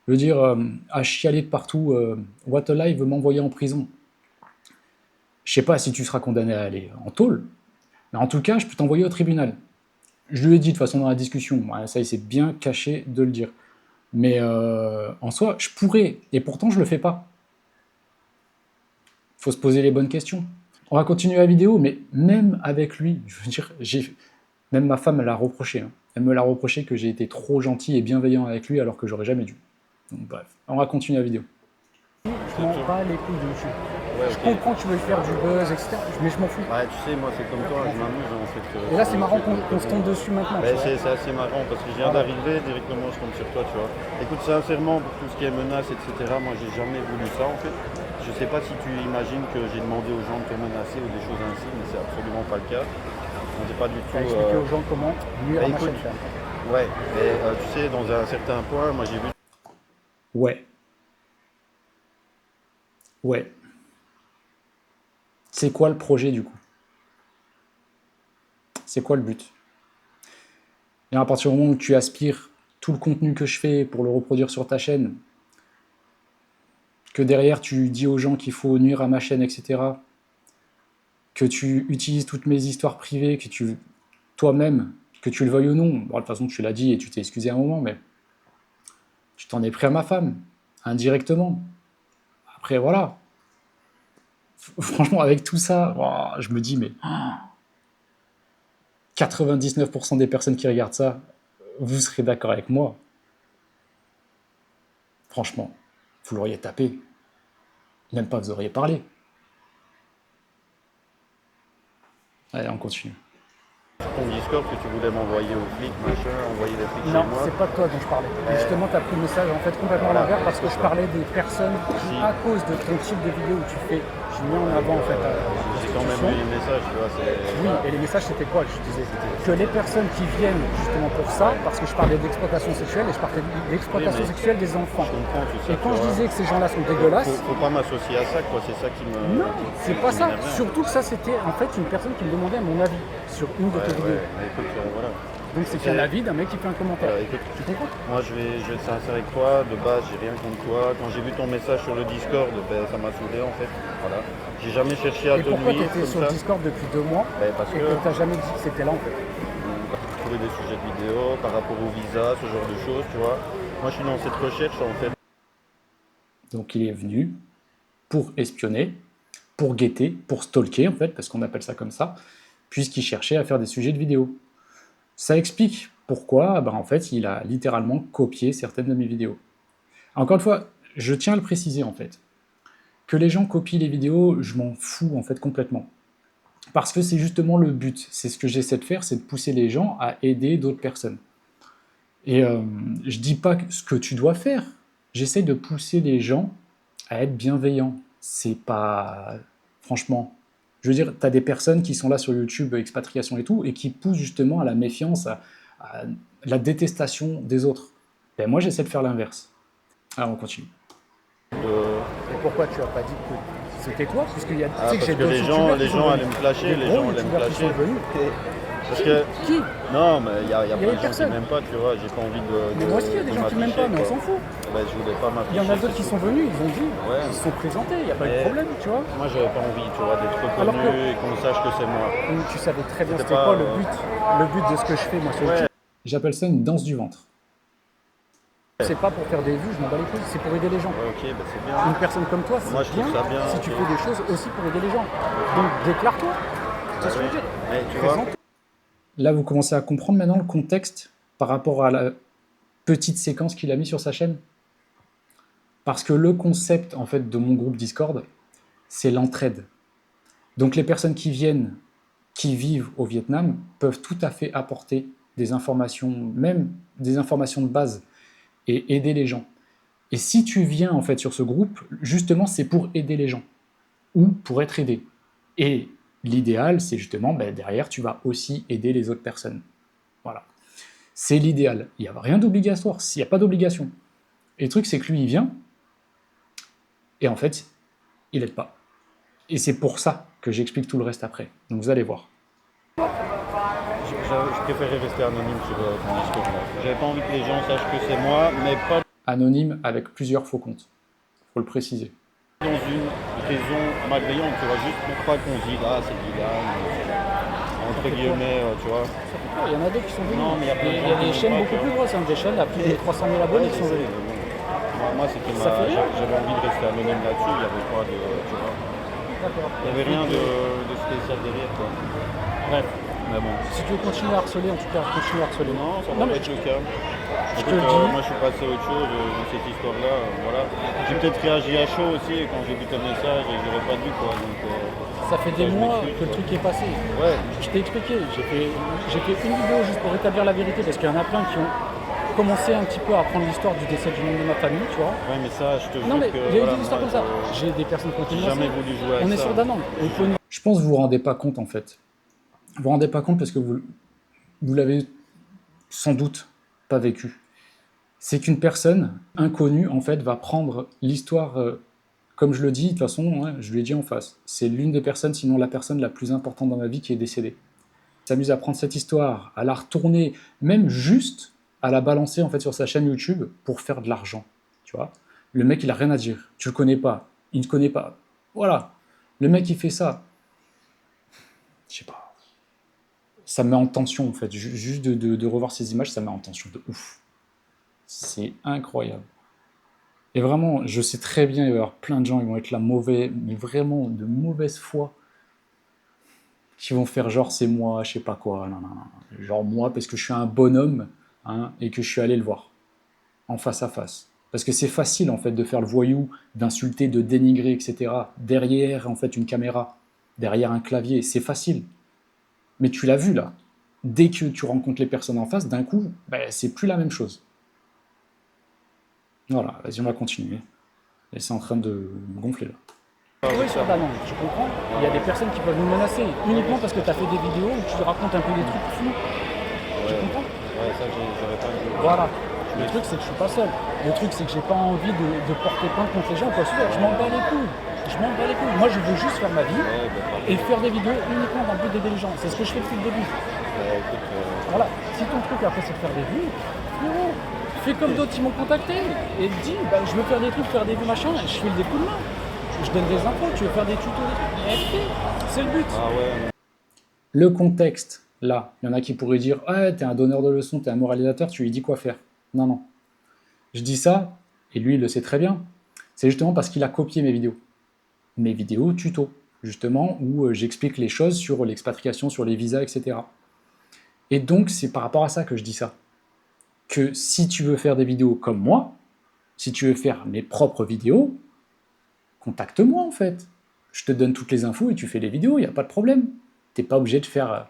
Je veux dire, à chialer de partout, Whatalive veut m'envoyer en prison. Je sais pas si tu seras condamné à aller en tôle, mais en tout cas, je peux t'envoyer au tribunal. Je lui ai dit de toute façon dans la discussion, ça il s'est bien caché de le dire. Mais en soi, je pourrais, et pourtant je le fais pas. Faut se poser les bonnes questions. On va continuer la vidéo, mais même avec lui, je veux dire, même ma femme elle l'a reproché. Hein. Elle me l'a reproché que j'ai été trop gentil et bienveillant avec lui alors que j'aurais jamais dû. Donc bref, on va continuer la vidéo. Je m'en bats les couilles de YouTube. Ouais, Je ok. comprends que tu veux faire du buzz, etc. Mais je m'en fous. Ouais, tu sais, moi c'est comme toi, je m'amuse en fait. Et là, c'est marrant qu'on se tombe dessus maintenant. Ouais, tu vois. c'est assez marrant parce que je viens d'arriver, directement je tombe sur toi, tu vois. Écoute, sincèrement, pour tout ce qui est menaces, etc., moi j'ai jamais voulu ça en fait. Je sais pas si tu imagines que j'ai demandé aux gens de te menacer ou des choses ainsi, mais c'est absolument pas le cas. On n'est pas du tout. Tu as expliqué aux gens comment nuire à ma écoute, chaîne. ouais, mais tu sais, dans un certain point, moi j'ai vu. Ouais. Ouais. C'est quoi le projet du coup? C'est quoi le but? Et à partir du moment où tu aspires tout le contenu que je fais pour le reproduire sur ta chaîne, que derrière tu dis aux gens qu'il faut nuire à ma chaîne, etc., que tu utilises toutes mes histoires privées, que tu toi-même, que tu le veuilles ou non, bon, de toute façon tu l'as dit et tu t'es excusé à un moment, mais tu t'en es pris à ma femme, indirectement. Après voilà, franchement avec tout ça, oh, je me dis mais 99% des personnes qui regardent ça, vous serez d'accord avec moi. Franchement, vous l'auriez tapé. Même pas vous auriez parlé. Allez, on continue. Ton Discord que tu voulais m'envoyer aux flics, machin, envoyer des flics Non, chez moi. c'est pas de toi dont je parlais. Et justement, tu as pris le message en fait complètement à l'envers parce que je parlais des personnes qui, à cause de ton type de vidéo où tu fais, je mets en avant en fait J'ai quand même lu les messages, tu vois. Oui, et les messages c'était quoi? Je disais que les personnes qui viennent justement pour ça, parce que je parlais d'exploitation sexuelle et je parlais d'exploitation sexuelle des enfants. Je comprends tout ça. Et quand je disais que ces gens-là sont dégueulasses, faut pas m'associer à ça, quoi. C'est ça qui me. non, c'est pas ça. Surtout que ça c'était en fait une personne qui me demandait mon avis sur une de tes vidéos. Mais écoute, voilà. Donc c'est un avis d'un mec qui fait un commentaire. Écoute, Tu comprends? moi je vais être sincère avec toi, de base j'ai rien contre toi. Quand j'ai vu ton message sur le Discord, ben, ça m'a saoulé en fait. Voilà. J'ai jamais cherché à Et te pourquoi tu nuire étais comme sur ça. le Discord depuis 2 mois Parce et que que tu n'as jamais dit que c'était là en fait? trouver des sujets de vidéo par rapport au visa, ce genre de choses, tu vois. Moi je suis dans cette recherche en fait. Donc il est venu pour espionner, pour guetter, pour stalker en fait, parce qu'on appelle ça comme ça, puisqu'il cherchait à faire des sujets de vidéo. Ça explique pourquoi, en fait, il a littéralement copié certaines de mes vidéos. Encore une fois, je tiens à le préciser en fait. Que les gens copient les vidéos, je m'en fous en fait complètement. Parce que c'est justement le but. C'est ce que j'essaie de faire, c'est de pousser les gens à aider d'autres personnes. Et je dis pas ce que tu dois faire. J'essaie de pousser les gens à être bienveillants. C'est pas... Franchement, je veux dire, tu as des personnes qui sont là sur YouTube, expatriation et tout, et qui poussent justement à la méfiance, à la détestation des autres. Ben moi, j'essaie de faire l'inverse. Alors, on continue. Et pourquoi tu as pas dit que c'était toi? Puisqu'il y a, Parce que les gens allaient me flasher, les gens allaient me flasher. Parce que... Qui? Non, mais il y a plein de gens personne. qui m'aiment pas, tu vois, j'ai pas envie de... Mais moi aussi, il y a des gens qui m'aiment pas, mais on s'en fout. Je voulais pas m'afficher. Il y en a d'autres qui sont venus, ils ont dit, Ouais. ils se sont présentés, il n'y a pas de problème, tu vois. Moi, j'avais pas envie, tu vois, d'être Alors reconnu et qu'on sache que c'est moi. Tu savais très bien C'était c'était pas, quoi le but de ce que je fais, moi, sur YouTube. J'appelle ça une danse du ventre. C'est pas pour faire des vues, je m'en bats les couilles, c'est pour aider les gens. Ouais, ok, c'est bien. Une personne comme toi, c'est Moi, je trouve bien, ça bien, si tu fais des choses aussi pour aider les gens. Donc déclare-toi. C'est ce que je veux dire. Mais tu vois, là, vous commencez à comprendre maintenant le contexte par rapport à la petite séquence qu'il a mis sur sa chaîne. Parce que le concept en fait de mon groupe Discord, c'est l'entraide. Donc les personnes qui viennent, qui vivent au Vietnam, peuvent tout à fait apporter des informations, même des informations de base, et aider les gens. Et si tu viens en fait sur ce groupe, justement, c'est pour aider les gens ou pour être aidé. Et l'idéal, c'est justement derrière, tu vas aussi aider les autres personnes. Voilà. C'est l'idéal. Il n'y a rien d'obligatoire. S'il n'y a pas d'obligation. Et le truc, c'est que lui, il vient. Et en fait, il n'aide pas. Et c'est pour ça que j'explique tout le reste après. Donc vous allez voir. je préférais rester anonyme sur ton Discord. J'avais pas envie que les gens sachent que c'est moi, mais pas Anonyme avec plusieurs faux comptes. Faut le préciser. dans une raison malveillante, tu vois, juste pour pas qu'on se dise ah c'est Dylan, entre guillemets, tu vois. Il y en a d'autres qui sont venus. Non, mais il y a des chaînes beaucoup plus grosses, des chaînes à plus de 300 000 abonnés qui sont venues. Moi, c'était j'avais envie de rester anonyme là-dessus, il n'y avait pas de. Tu vois. Il n'y avait rien de spécial derrière, quoi. Bref. Mais bon. Si tu veux continuer à harceler, en tout cas, continue à harceler. Non, ça va Non, pas mais être le cas. je te Écoute, le dis. moi je suis passé à autre chose dans cette histoire-là. Voilà. J'ai peut-être réagi à chaud aussi quand j'ai vu ton message et que j'aurais pas dû quoi. Donc, Ça fait des je mois m'excuse, que le truc est passé. ouais. Je t'ai expliqué, j'ai fait une vidéo juste pour rétablir la vérité parce qu'il y en a plein qui ont commencé un petit peu à apprendre l'histoire du décès du membre de ma famille, tu vois. Ouais, mais ça, je te jure Non mais que. il y a eu voilà, des histoires moi, comme ça. J'ai des personnes qui ont été J'ai jamais voulu jouer avec On est ça. sur d'un angle. Je pense que vous vous rendez pas compte en fait. Vous vous rendez pas compte parce que vous l'avez sans doute pas vécu. C'est qu'une personne inconnue en fait va prendre l'histoire, comme je le dis, de toute façon, hein, je lui ai dit en face. C'est l'une des personnes, sinon la personne la plus importante dans ma vie qui est décédée. Il s'amuse à prendre cette histoire, à la retourner, même juste à la balancer en fait sur sa chaîne YouTube pour faire de l'argent. Tu vois, le mec il a rien à dire. Tu le connais pas, il ne te connaît pas. Voilà, le mec il fait ça. Je sais pas. Ça me met en tension en fait. Juste de revoir ces images, ça me met en tension de ouf. C'est incroyable. Et vraiment, je sais très bien, il va y avoir plein de gens, ils vont être là mauvais, mais vraiment de mauvaise foi, qui vont faire genre c'est moi, je sais pas quoi, non, non, non. Genre moi parce que je suis un bonhomme hein, et que je suis allé le voir en face à face. Parce que c'est facile en fait de faire le voyou, d'insulter, de dénigrer, etc. Derrière en fait une caméra, derrière un clavier, c'est facile. Mais tu l'as vu là, dès que tu rencontres les personnes en face, d'un coup, ben, c'est plus la même chose. Voilà, vas-y, on va continuer. Et c'est en train de me gonfler là. Oui, sur Danone, je comprends. Il y a des personnes qui peuvent nous menacer uniquement parce que tu as fait des vidéos où tu racontes un peu des trucs flous. Tu comprends? Ouais, ça, j'aurais pas dû. Voilà. Le truc, c'est que je suis pas seul. Le truc, c'est que j'ai pas envie de porter plainte contre les gens. Quoi. Je m'en bats les couilles. Je m'en bats les couilles. Moi, je veux juste faire ma vie et faire des vidéos uniquement dans le but d'aider les gens. C'est ce que je fais depuis le début. Voilà. Si ton truc après, c'est de faire des vues, frérot, fais comme d'autres qui m'ont contacté et dis, bah, je veux faire des trucs, faire des vues, machin, et je file des coups de main. Je donne des infos, tu veux faire des tutos, des trucs. C'est le but. Ah ouais. Le contexte, là, il y en a qui pourraient dire ah, t'es un donneur de leçons, t'es un moralisateur, tu lui dis quoi faire. Non, non. Je dis ça, et lui, il le sait très bien. C'est justement parce qu'il a copié mes vidéos. Mes vidéos tuto, justement, où j'explique les choses sur l'expatriation, sur les visas, etc. Et donc, c'est par rapport à ça que je dis ça. Que si tu veux faire des vidéos comme moi, si tu veux faire mes propres vidéos, contacte-moi en fait. Je te donne toutes les infos et tu fais les vidéos, il n'y a pas de problème. T'es pas obligé de faire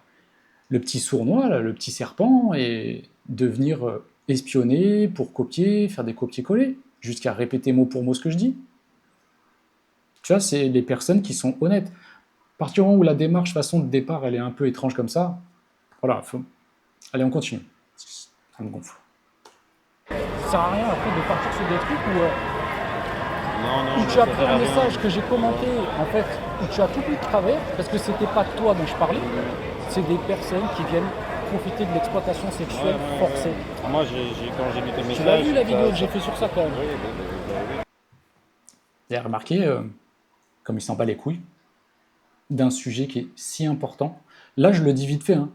le petit sournois, là, le petit serpent, et de venir espionner pour copier, faire des copier-coller, jusqu'à répéter mot pour mot ce que je dis. Tu vois, c'est les personnes qui sont honnêtes. À partir du moment où la démarche, façon de départ, elle est un peu étrange comme ça, voilà, faut... Allez, on continue. Ça me gonfle. Ça sert à rien après de partir sur des trucs où tu as pris un message que j'ai commenté, en fait, où tu as tout pris de travers, parce que c'était pas toi dont je parlais, c'est des personnes qui viennent profiter de l'exploitation sexuelle forcée. Moi, quand j'ai vu tes messages... Tu l'as vu la vidéo que j'ai fait sur ça quand même? Oui. Vous avez remarqué, comme il s'en bat les couilles, d'un sujet qui est si important. Là, je le dis vite fait, hein.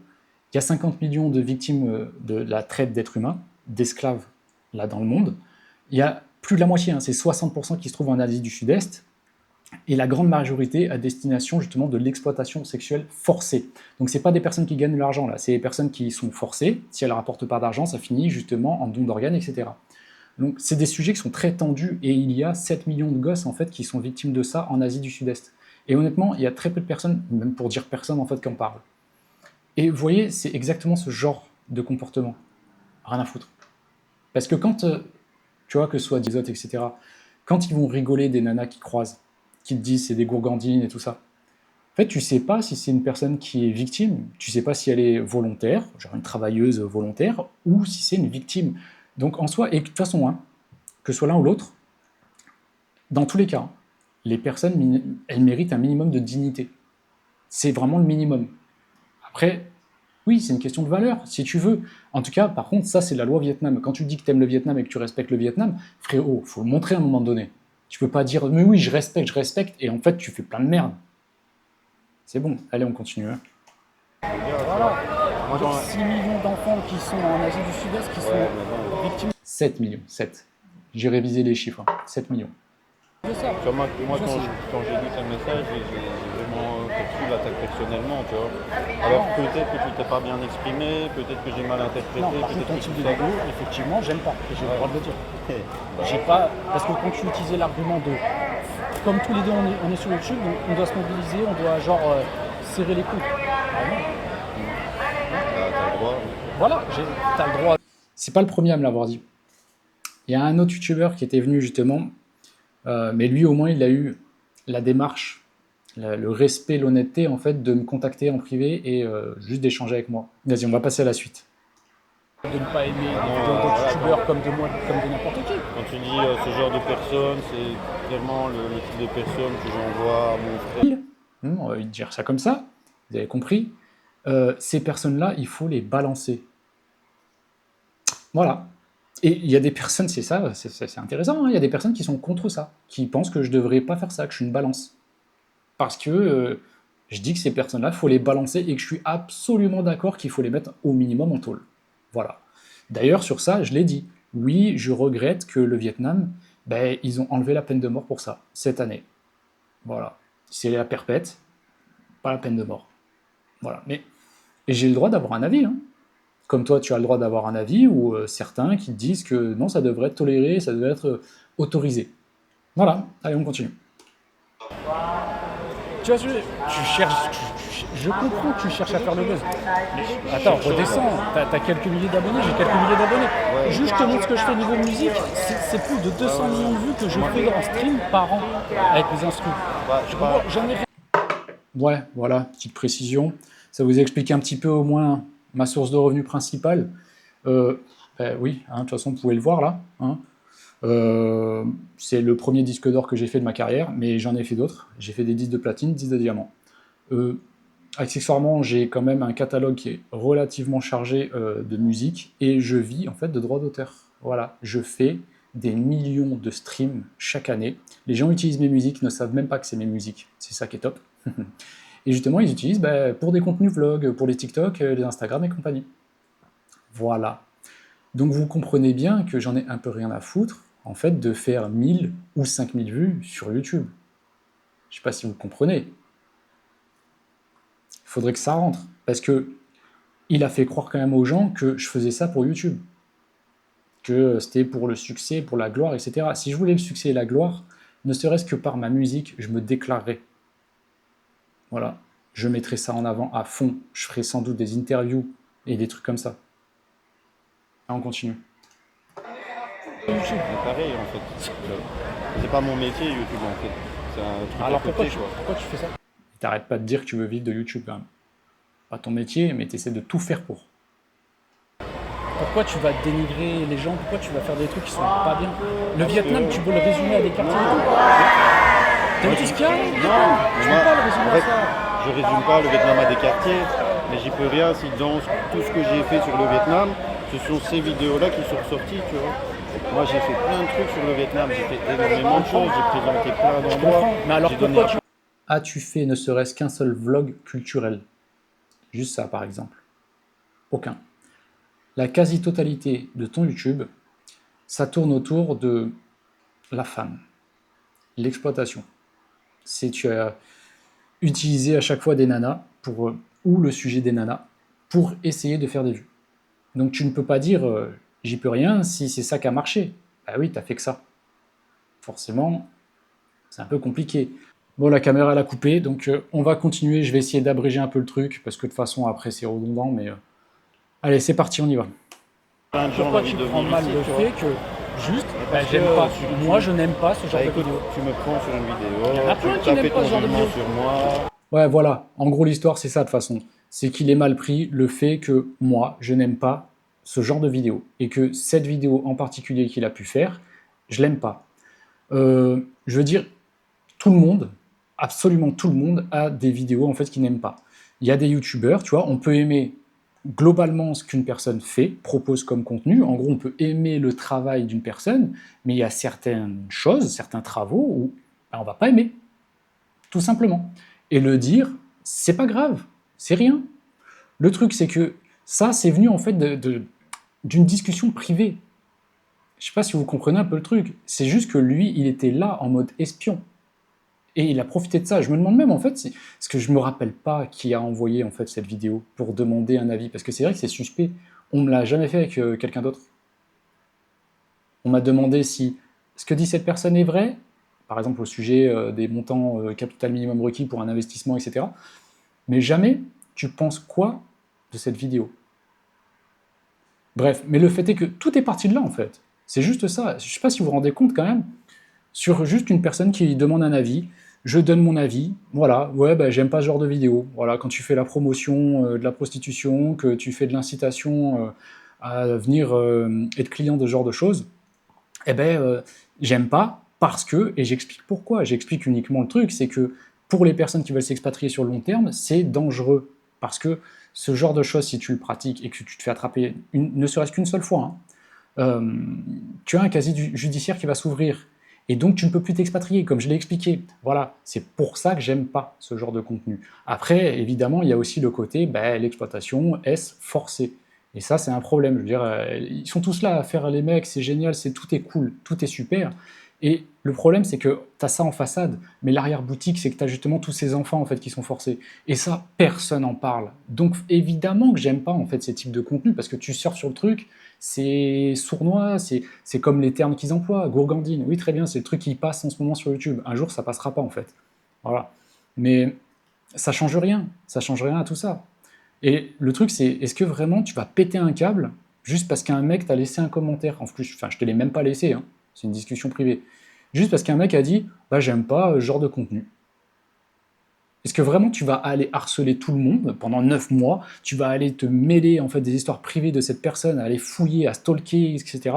Il y a 50 millions de victimes de la traite d'êtres humains, d'esclaves, là, dans le monde. Il y a plus de la moitié, hein, c'est 60% qui se trouvent en Asie du Sud-Est, et la grande majorité à destination justement de l'exploitation sexuelle forcée. Donc c'est pas des personnes qui gagnent de l'argent là, c'est des personnes qui sont forcées, si elles ne rapportent pas d'argent, ça finit justement en don d'organes, etc. Donc c'est des sujets qui sont très tendus, et il y a 7 millions de gosses en fait qui sont victimes de ça en Asie du Sud-Est. Et honnêtement, il y a très peu de personnes, même pour dire personne en fait, qui en parlent. Et vous voyez, c'est exactement ce genre de comportement. Rien à foutre. Parce que quand, tu vois, que ce soit des autres, etc., quand ils vont rigoler des nanas qui croisent, qui te disent c'est des gourgandines et tout ça, en fait, tu sais pas si c'est une personne qui est victime, tu sais pas si elle est volontaire, genre une travailleuse volontaire, ou si c'est une victime. Donc en soi, et de toute façon, hein, que ce soit l'un ou l'autre, dans tous les cas, les personnes, elles méritent un minimum de dignité. C'est vraiment le minimum. Après, oui, c'est une question de valeur, si tu veux. En tout cas, par contre, ça, c'est la loi Vietnam. Quand tu dis que tu aimes le Vietnam et que tu respectes le Vietnam, frérot, il faut le montrer à un moment donné. Tu peux pas dire, mais oui, je respecte, et en fait, tu fais plein de merde. C'est bon, allez, on continue. Hein. Voilà. Moi, 6 millions d'enfants qui sont en Asie du Sud-Est qui sont victimes. 7 millions, 7. J'ai révisé les chiffres, hein. 7 millions. Moi, quand j'ai lu ton message, j'ai vraiment perçu l'attaque personnellement, tu vois. Alors peut-être que tu t'es pas bien exprimé, peut-être que j'ai mal interprété, Non, par contre, peut-être ton que type tout de ça. vidéo, effectivement, j'aime pas. Et j'ai le droit de le dire. Bah, J'ai pas... Parce que quand tu utilisais l'argument de... Comme tous les deux, on est sur YouTube, donc on doit se mobiliser, on doit genre serrer les coudes. Ah non. t'as le droit. Voilà, t'as le droit. C'est pas le premier à me l'avoir dit. Il y a un autre youtubeur qui était venu justement, mais lui au moins il a eu la démarche, le respect, l'honnêteté en fait de me contacter en privé et juste d'échanger avec moi. Vas-y, on va passer à la suite. De ne pas aimer d'autres youtubeurs comme de moi, comme de n'importe qui. Quand tu dis ce genre de personne, c'est clairement le type de personne que j'envoie à mon frère. On va dire ça comme ça, vous avez compris. Ces personnes-là, il faut les balancer. Voilà. Et il y a des personnes, c'est ça, c'est intéressant, hein, il y a des personnes qui sont contre ça, qui pensent que je ne devrais pas faire ça, que je suis une balance. Parce que je dis que ces personnes-là, il faut les balancer et que je suis absolument d'accord qu'il faut les mettre au minimum en tôle. Voilà. D'ailleurs, sur ça, je l'ai dit. Oui, je regrette que le Vietnam, ben, ils ont enlevé la peine de mort pour ça, cette année. Voilà. C'est la perpète, pas la peine de mort. Voilà. Mais, et j'ai le droit d'avoir un avis, hein. Comme toi, tu as le droit d'avoir un avis, ou certains qui disent que non, ça devrait être toléré, ça devrait être autorisé. Voilà, allez, on continue. Tu vois, tu cherches, je comprends que tu cherches à faire le buzz. Mais attends, redescends, t'as quelques milliers d'abonnés, j'ai quelques milliers d'abonnés. Ouais. Juste, je te montre ce que je fais niveau musique, c'est plus de 200 millions de vues que je fais en stream par an avec les instruments. J'en ai... Ouais, voilà, petite précision. Ça vous explique un petit peu au moins ma source de revenus principale. Oui, hein, de toute façon, vous pouvez le voir là. Hein. C'est le premier disque d'or que j'ai fait de ma carrière, mais j'en ai fait d'autres. J'ai fait des disques de platine, 10 de diamant. Accessoirement, j'ai quand même un catalogue qui est relativement chargé de musique, et je vis en fait de droits d'auteur. Voilà, je fais des millions de streams chaque année. Les gens utilisent mes musiques, ne savent même pas que c'est mes musiques. C'est ça qui est top. Et justement, ils utilisent pour des contenus vlogs, pour les TikTok, les Instagram et compagnie. Voilà. Donc vous comprenez bien que j'en ai un peu rien à foutre, en fait, de faire 1000 ou 5000 vues sur YouTube. Je sais pas si vous comprenez. Il faudrait que ça rentre. Parce que il a fait croire quand même aux gens que je faisais ça pour YouTube. Que c'était pour le succès, pour la gloire, etc. Si je voulais le succès et la gloire, ne serait-ce que par ma musique, je me déclarerais. Voilà. Je mettrais ça en avant à fond. Je ferais sans doute des interviews et des trucs comme ça. Ah, on continue. C'est pareil en fait. C'est pas mon métier YouTube en fait. C'est un truc Alors à côté, pourquoi tu fais ça? T'arrêtes pas de dire que tu veux vivre de YouTube quand même. Pas ton métier, mais tu essaies de tout faire pour. Pourquoi tu vas dénigrer les gens? Pourquoi tu vas faire des trucs qui sont pas bien? Le Vietnam, tu peux le résumer à des quartiers. T'as vu tout ce qu'il y a? Non, Tu peux pas le résumer en fait, à ça. je résume pas le Vietnam à des quartiers, mais j'y peux rien si dans tout ce que j'ai fait sur le Vietnam, ce sont ces vidéos-là qui sont ressorties, tu vois. Moi j'ai fait plein de trucs sur le Vietnam, j'ai fait énormément de choses, j'ai présenté plein d'endroits. Mais alors pourquoi as-tu fait ne serait-ce qu'un seul vlog culturel? Juste ça par exemple. Aucun. La quasi-totalité de ton YouTube, ça tourne autour de la femme, l'exploitation. C'est tu as utilisé à chaque fois des nanas, ou le sujet des nanas, pour essayer de faire des vues. Donc tu ne peux pas dire j'y peux rien si c'est ça qui a marché. Bah oui, t'as fait que ça. Forcément, c'est un peu compliqué. Bon, la caméra elle a coupé, donc on va continuer. Je vais essayer d'abréger un peu le truc, parce que de toute façon après c'est redondant, mais allez, c'est parti, on y va. Pourquoi tu prends mal le fait que juste, j'aime pas. Moi, je n'aime pas ce genre de vidéo. Tu me prends sur une vidéo, Il y en a plein qui n'aiment pas ce genre de vidéo sur moi. Ouais, voilà. En gros, l'histoire, c'est ça de toute façon. C'est qu'il est mal pris le fait que moi, je n'aime pas ce genre de vidéo. Et que cette vidéo en particulier qu'il a pu faire, je l'aime pas. Je veux dire, tout le monde, absolument tout le monde, a des vidéos en fait qu'il n'aime pas. Il y a des youtubeurs, tu vois, on peut aimer globalement ce qu'une personne fait, propose comme contenu. En gros, on peut aimer le travail d'une personne, mais il y a certaines choses, certains travaux où on va pas aimer. Tout simplement. Et le dire, c'est pas grave, c'est rien. Le truc, c'est que ça, c'est venu en fait d'une discussion privée. Je sais pas si vous comprenez un peu le truc. C'est juste que lui, il était là en mode espion. Et il a profité de ça. Je me demande même, en fait, parce que je me rappelle pas qui a envoyé en fait cette vidéo pour demander un avis, parce que c'est vrai que c'est suspect. On me l'a jamais fait avec quelqu'un d'autre. On m'a demandé si ce que dit cette personne est vrai, par exemple au sujet des montants capital minimum requis pour un investissement, etc. Mais jamais tu penses quoi de cette vidéo. Bref, mais le fait est que tout est parti de là en fait. C'est juste ça. Je sais pas si vous vous rendez compte quand même, sur juste une personne qui demande un avis, je donne mon avis, voilà, ouais, bah, j'aime pas ce genre de vidéo. Voilà, quand tu fais la promotion de la prostitution, que tu fais de l'incitation à venir être client de ce genre de choses, eh ben, j'aime pas parce que, et j'explique pourquoi, j'explique uniquement le truc, c'est que pour les personnes qui veulent s'expatrier sur le long terme, c'est dangereux. Parce que ce genre de choses, si tu le pratiques et que tu te fais attraper ne serait-ce qu'une seule fois, tu as un casier judiciaire qui va s'ouvrir. Et donc, tu ne peux plus t'expatrier, comme je l'ai expliqué. Voilà, c'est pour ça que j'aime pas ce genre de contenu. Après, évidemment, il y a aussi le côté, l'exploitation, est-ce forcée. Et ça, c'est un problème. Je veux dire, ils sont tous là à faire les mecs, c'est génial, tout est cool, tout est super. Et le problème, c'est que tu as ça en façade, mais l'arrière-boutique, c'est que tu as justement tous ces enfants en fait, qui sont forcés. Et ça, personne n'en parle. Donc, évidemment que j'aime pas en fait, ces types de contenus, parce que tu surfes sur le truc, c'est sournois, c'est comme les termes qu'ils emploient, gourgandine. Oui, très bien, c'est le truc qui passe en ce moment sur YouTube. Un jour, ça passera pas en fait. Voilà. Mais ça change rien à tout ça. Et le truc, c'est, est-ce que vraiment tu vas péter un câble juste parce qu'un mec t'a laissé un commentaire? En plus, enfin, je te l'ai même pas laissé, hein. C'est une discussion privée. Juste parce qu'un mec a dit, bah j'aime pas ce genre de contenu. Est-ce que vraiment tu vas aller harceler tout le monde pendant 9 mois, tu vas aller te mêler en fait des histoires privées de cette personne, à aller fouiller, à stalker, etc.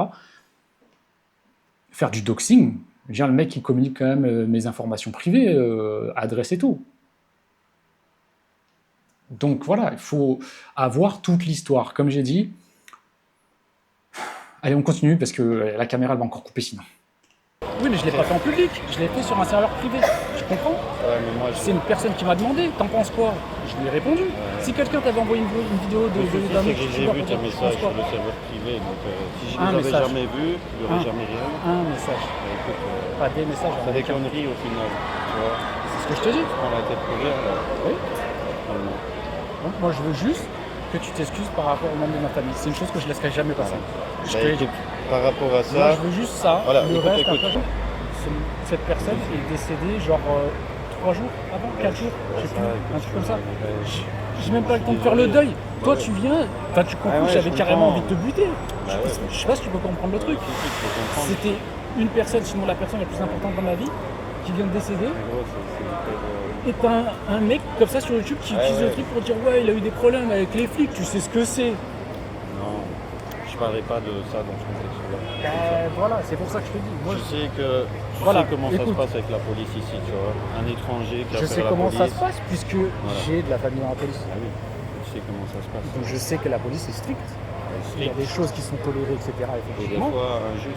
Faire du doxing, je veux dire, le mec il communique quand même mes informations privées, adresse et tout. Donc voilà, il faut avoir toute l'histoire. Comme j'ai dit, allez, on continue parce que la caméra elle va encore couper sinon. Oui, mais je ne l'ai pas fait en public, je l'ai fait sur un serveur privé. Tu comprends? Ouais, mais moi, C'est une personne qui m'a demandé, t'en penses quoi? Je lui ai répondu. Si quelqu'un t'avait envoyé une vidéo d'un mec, j'ai vu tes messages sur le serveur privé, donc si je ne les avais jamais vus, il n'y aurait jamais rien. Un message. Écoute, Pas des messages. c'est des conneries au final, tu vois. C'est ce que je te dis. Prends la tête pour rien, là. Oui. Donc moi je veux juste que tu t'excuses par rapport aux membres de ma famille. C'est une chose que je laisserai jamais passer. Écoute, par rapport à ça... Moi je veux juste ça. Voilà, le écoute, reste, après, cette personne est décédée genre 3 jours avant, 4 jours, je sais plus, un truc comme ça. J'ai même pas le temps de faire le deuil. Toi tu viens, enfin tu comprends, j'avais carrément envie de te buter. Je sais pas si tu peux comprendre le truc. C'était une personne, sinon la personne la plus importante dans ma vie, qui vient de décéder. Et t'as un mec comme ça sur YouTube qui utilise le truc pour dire ouais il a eu des problèmes avec les flics, tu sais ce que c'est. Non, je parlais pas de ça dans ce contexte-là. Voilà, c'est pour ça que je te dis. Moi, je sais que sais comment ça se passe avec la police ici, tu vois. Un étranger qui a je sais la comment police. ça se passe puisque j'ai de la famille dans la police. Ah oui, je sais comment ça se passe. Donc je sais que la police est stricte. Il y a des choses qui sont tolérées, etc. Et des fois injustes.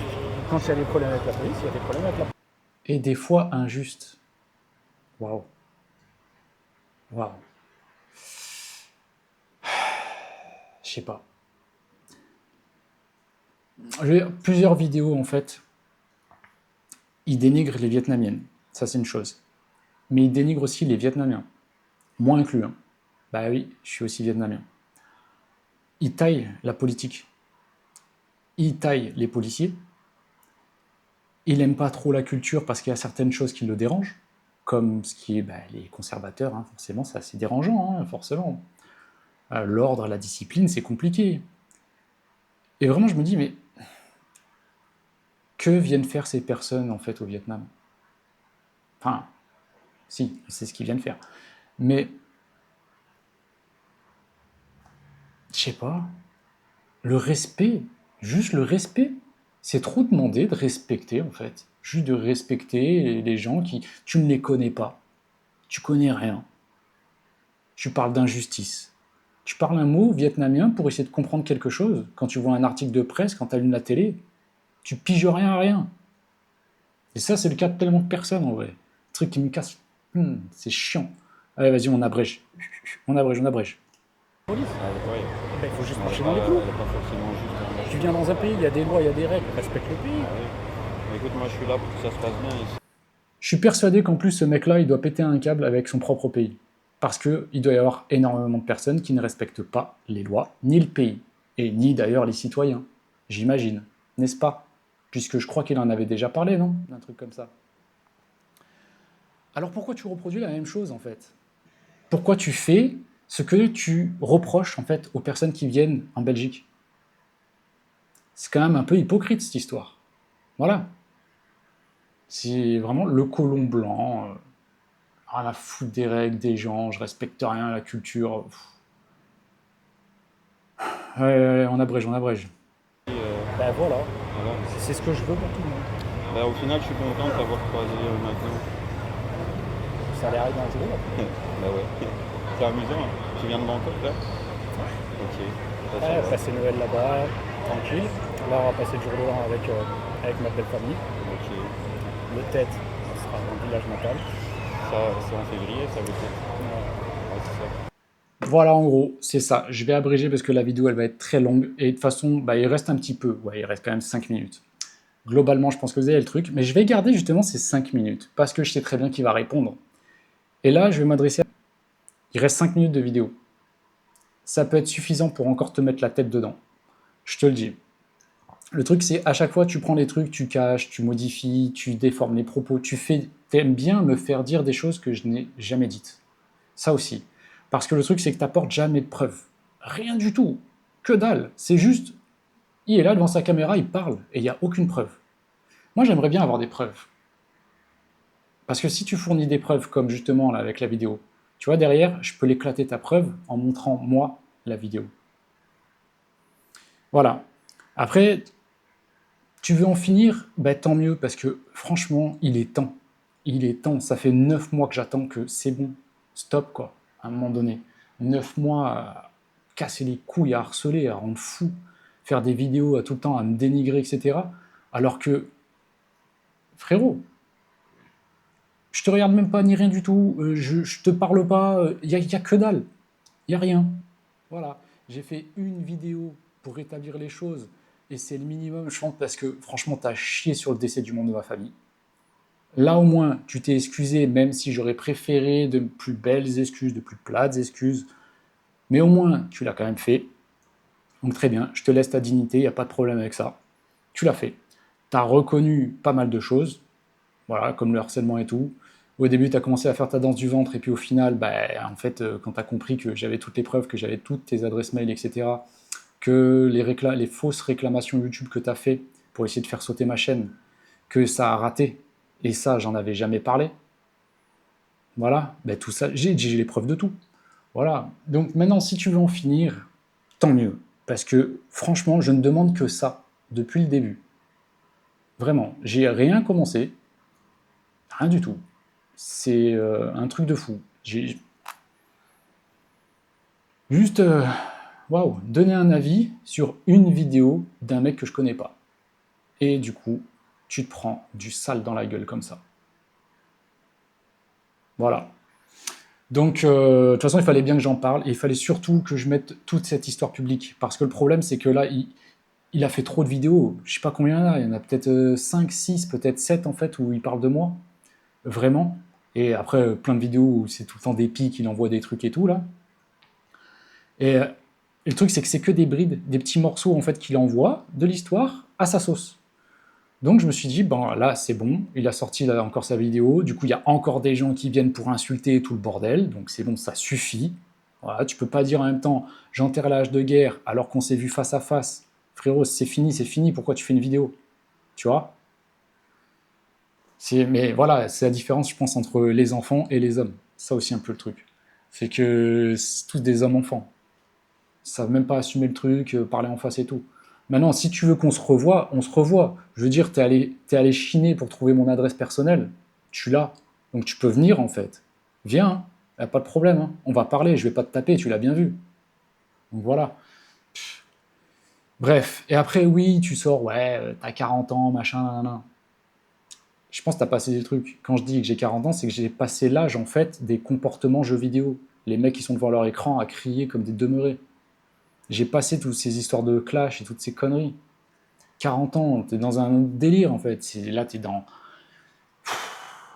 Quand il y a des problèmes avec la police, il y a des problèmes avec la police. Et des fois injustes. Waouh. Waouh. Je sais pas. J'ai plusieurs vidéos en fait. Ils dénigrent les Vietnamiennes. Ça c'est une chose. Mais ils dénigrent aussi les Vietnamiens. Moi inclus. Hein. Bah oui, je suis aussi vietnamien. Ils taillent la politique. Ils taillent les policiers. Il n'aime pas trop la culture parce qu'il y a certaines choses qui le dérangent, comme ce qui est les conservateurs, hein, forcément, c'est assez dérangeant, hein, forcément. L'ordre, la discipline, c'est compliqué. Et vraiment, je me dis, mais que viennent faire ces personnes, en fait, au Vietnam? Enfin, si, c'est ce qu'ils viennent faire. Mais, je sais pas, le respect, juste le respect, c'est trop demandé de respecter, en fait. Juste de respecter les gens qui... Tu ne les connais pas. Tu connais rien. Tu parles d'injustice. Tu parles un mot vietnamien pour essayer de comprendre quelque chose. Quand tu vois un article de presse, quand tu allumes la télé, tu piges rien à rien. Et ça, c'est le cas de tellement de personnes, en vrai. Le truc qui me casse. C'est chiant. Allez, vas-y, on abrège. On abrège. Police. Il faut juste marcher dans les clous. Tu viens dans un pays, il y a des lois, il y a des règles, respecte le pays. Écoute, moi je suis là pour que ça se passe bien ici. Je suis persuadé qu'en plus, ce mec-là, il doit péter un câble avec son propre pays. Parce qu'il doit y avoir énormément de personnes qui ne respectent pas les lois, ni le pays, et ni d'ailleurs les citoyens. J'imagine, n'est-ce pas? Puisque je crois qu'il en avait déjà parlé, non? D'un truc comme ça. Alors pourquoi tu reproduis la même chose, en fait? Pourquoi tu fais ce que tu reproches, en fait, aux personnes qui viennent en Belgique? C'est quand même un peu hypocrite, cette histoire. Voilà. C'est vraiment le colon blanc, rien à foutre des règles, des gens, je respecte rien à la culture. Ouais, ouais, on abrège, on abrège. Ben voilà, Voilà. c'est ce que je veux pour tout le monde. Bah, au final, je suis content de t'avoir croisé maintenant. Ça a l'air d'être un jour. Bah ouais. C'est amusant, hein. Tu viens de Bangkok là? Ok. Ça, Ouais, c'est- passer Noël là-bas, tranquille. Là, on va passer le jour de l'an avec ma belle famille. Ok. Le Tête, ça sera mon village natal. Ça, c'est en février, ça veut dire. Ouais, c'est ça. Voilà, en gros, c'est ça. Je vais abréger parce que la vidéo, elle va être très longue. Et de toute façon, bah, il reste un petit peu. Ouais, il reste quand même 5 minutes. Globalement, je pense que vous avez le truc. Mais je vais garder justement ces 5 minutes. Parce que je sais très bien qu'il va répondre. Et là, je vais m'adresser à... Il reste 5 minutes de vidéo. Ça peut être suffisant pour encore te mettre la tête dedans. Je te le dis. Le truc, c'est à chaque fois, tu prends les trucs, tu caches, tu modifies, tu déformes les propos, t'aimes bien me faire dire des choses que je n'ai jamais dites. Ça aussi. Parce que le truc, c'est que tu n'apportes jamais de preuves. Rien du tout. Que dalle. C'est juste, il est là devant sa caméra, il parle, et il n'y a aucune preuve. Moi, j'aimerais bien avoir des preuves. Parce que si tu fournis des preuves, comme justement là, avec la vidéo, tu vois, derrière, je peux l'éclater ta preuve en montrant, moi, la vidéo. Voilà. Après, tu veux en finir? Ben, tant mieux, parce que franchement, il est temps. Il est temps. Ça fait 9 mois que j'attends que c'est bon. Stop, quoi, à un moment donné. 9 mois à casser les couilles, à harceler, à rendre fou, faire des vidéos à tout le temps, à me dénigrer, etc. Alors que, frérot, je te regarde même pas ni rien du tout, je te parle pas, il y a que dalle. Il y a rien. Voilà. J'ai fait une vidéo pour rétablir les choses, et c'est le minimum, je pense, parce que franchement, t'as chié sur le décès du membre de ma famille. Là, au moins, tu t'es excusé, même si j'aurais préféré de plus belles excuses, de plus plates excuses. Mais au moins, tu l'as quand même fait. Donc très bien, je te laisse ta dignité, il n'y a pas de problème avec ça. Tu l'as fait. Tu as reconnu pas mal de choses, voilà, comme le harcèlement et tout. Au début, tu as commencé à faire ta danse du ventre, et puis au final, bah, en fait, quand tu as compris que j'avais toutes les preuves, que j'avais toutes tes adresses mail, etc., que les fausses réclamations YouTube que tu as fait pour essayer de faire sauter ma chaîne, que ça a raté, et ça, j'en avais jamais parlé. Voilà, ben tout ça, j'ai les preuves de tout. Voilà, donc maintenant, si tu veux en finir, tant mieux. Parce que franchement, je ne demande que ça depuis le début. Vraiment, j'ai rien commencé, rien du tout. C'est un truc de fou. J'ai juste, waouh, donné un avis sur une vidéo d'un mec que je connais pas. Et du coup, tu te prends du sale dans la gueule comme ça. Voilà. Donc, de toute façon, il fallait bien que j'en parle, et il fallait surtout que je mette toute cette histoire publique. Parce que le problème, c'est que là, il a fait trop de vidéos. Je sais pas combien il y en a peut-être 5, 6, peut-être 7 en fait, où il parle de moi. Vraiment. Et après, plein de vidéos où c'est tout le temps des pics, il envoie des trucs et tout, là. Et le truc, c'est que c'est que des brides, des petits morceaux, en fait, qu'il envoie de l'histoire à sa sauce. Donc je me suis dit, bon là c'est bon, il a sorti là, encore sa vidéo, du coup il y a encore des gens qui viennent pour insulter tout le bordel, donc c'est bon, ça suffit. Voilà, tu peux pas dire en même temps, j'enterre la hache de guerre alors qu'on s'est vu face à face. Frérot, c'est fini, pourquoi tu fais une vidéo? Tu vois? Mais voilà, c'est la différence, je pense, entre les enfants et les hommes. Ça aussi un peu le truc. C'est que c'est tous des hommes-enfants. Ils savent même pas assumer le truc, parler en face et tout. Maintenant, si tu veux qu'on se revoie, on se revoit. Je veux dire, t'es allé chiner pour trouver mon adresse personnelle. Tu l'as. Donc tu peux venir, en fait. Viens, hein. Y a pas de problème, hein. On va parler, je vais pas te taper, tu l'as bien vu. Donc voilà. Bref. Et après, oui, tu sors, ouais, t'as 40 ans, machin, nan. Je pense que t'as passé des trucs. Quand je dis que j'ai 40 ans, c'est que j'ai passé l'âge, en fait, des comportements jeux vidéo. Les mecs qui sont devant leur écran à crier comme des demeurés. J'ai passé toutes ces histoires de clash et toutes ces conneries. 40 ans, t'es dans un délire en fait. Là, t'es dans.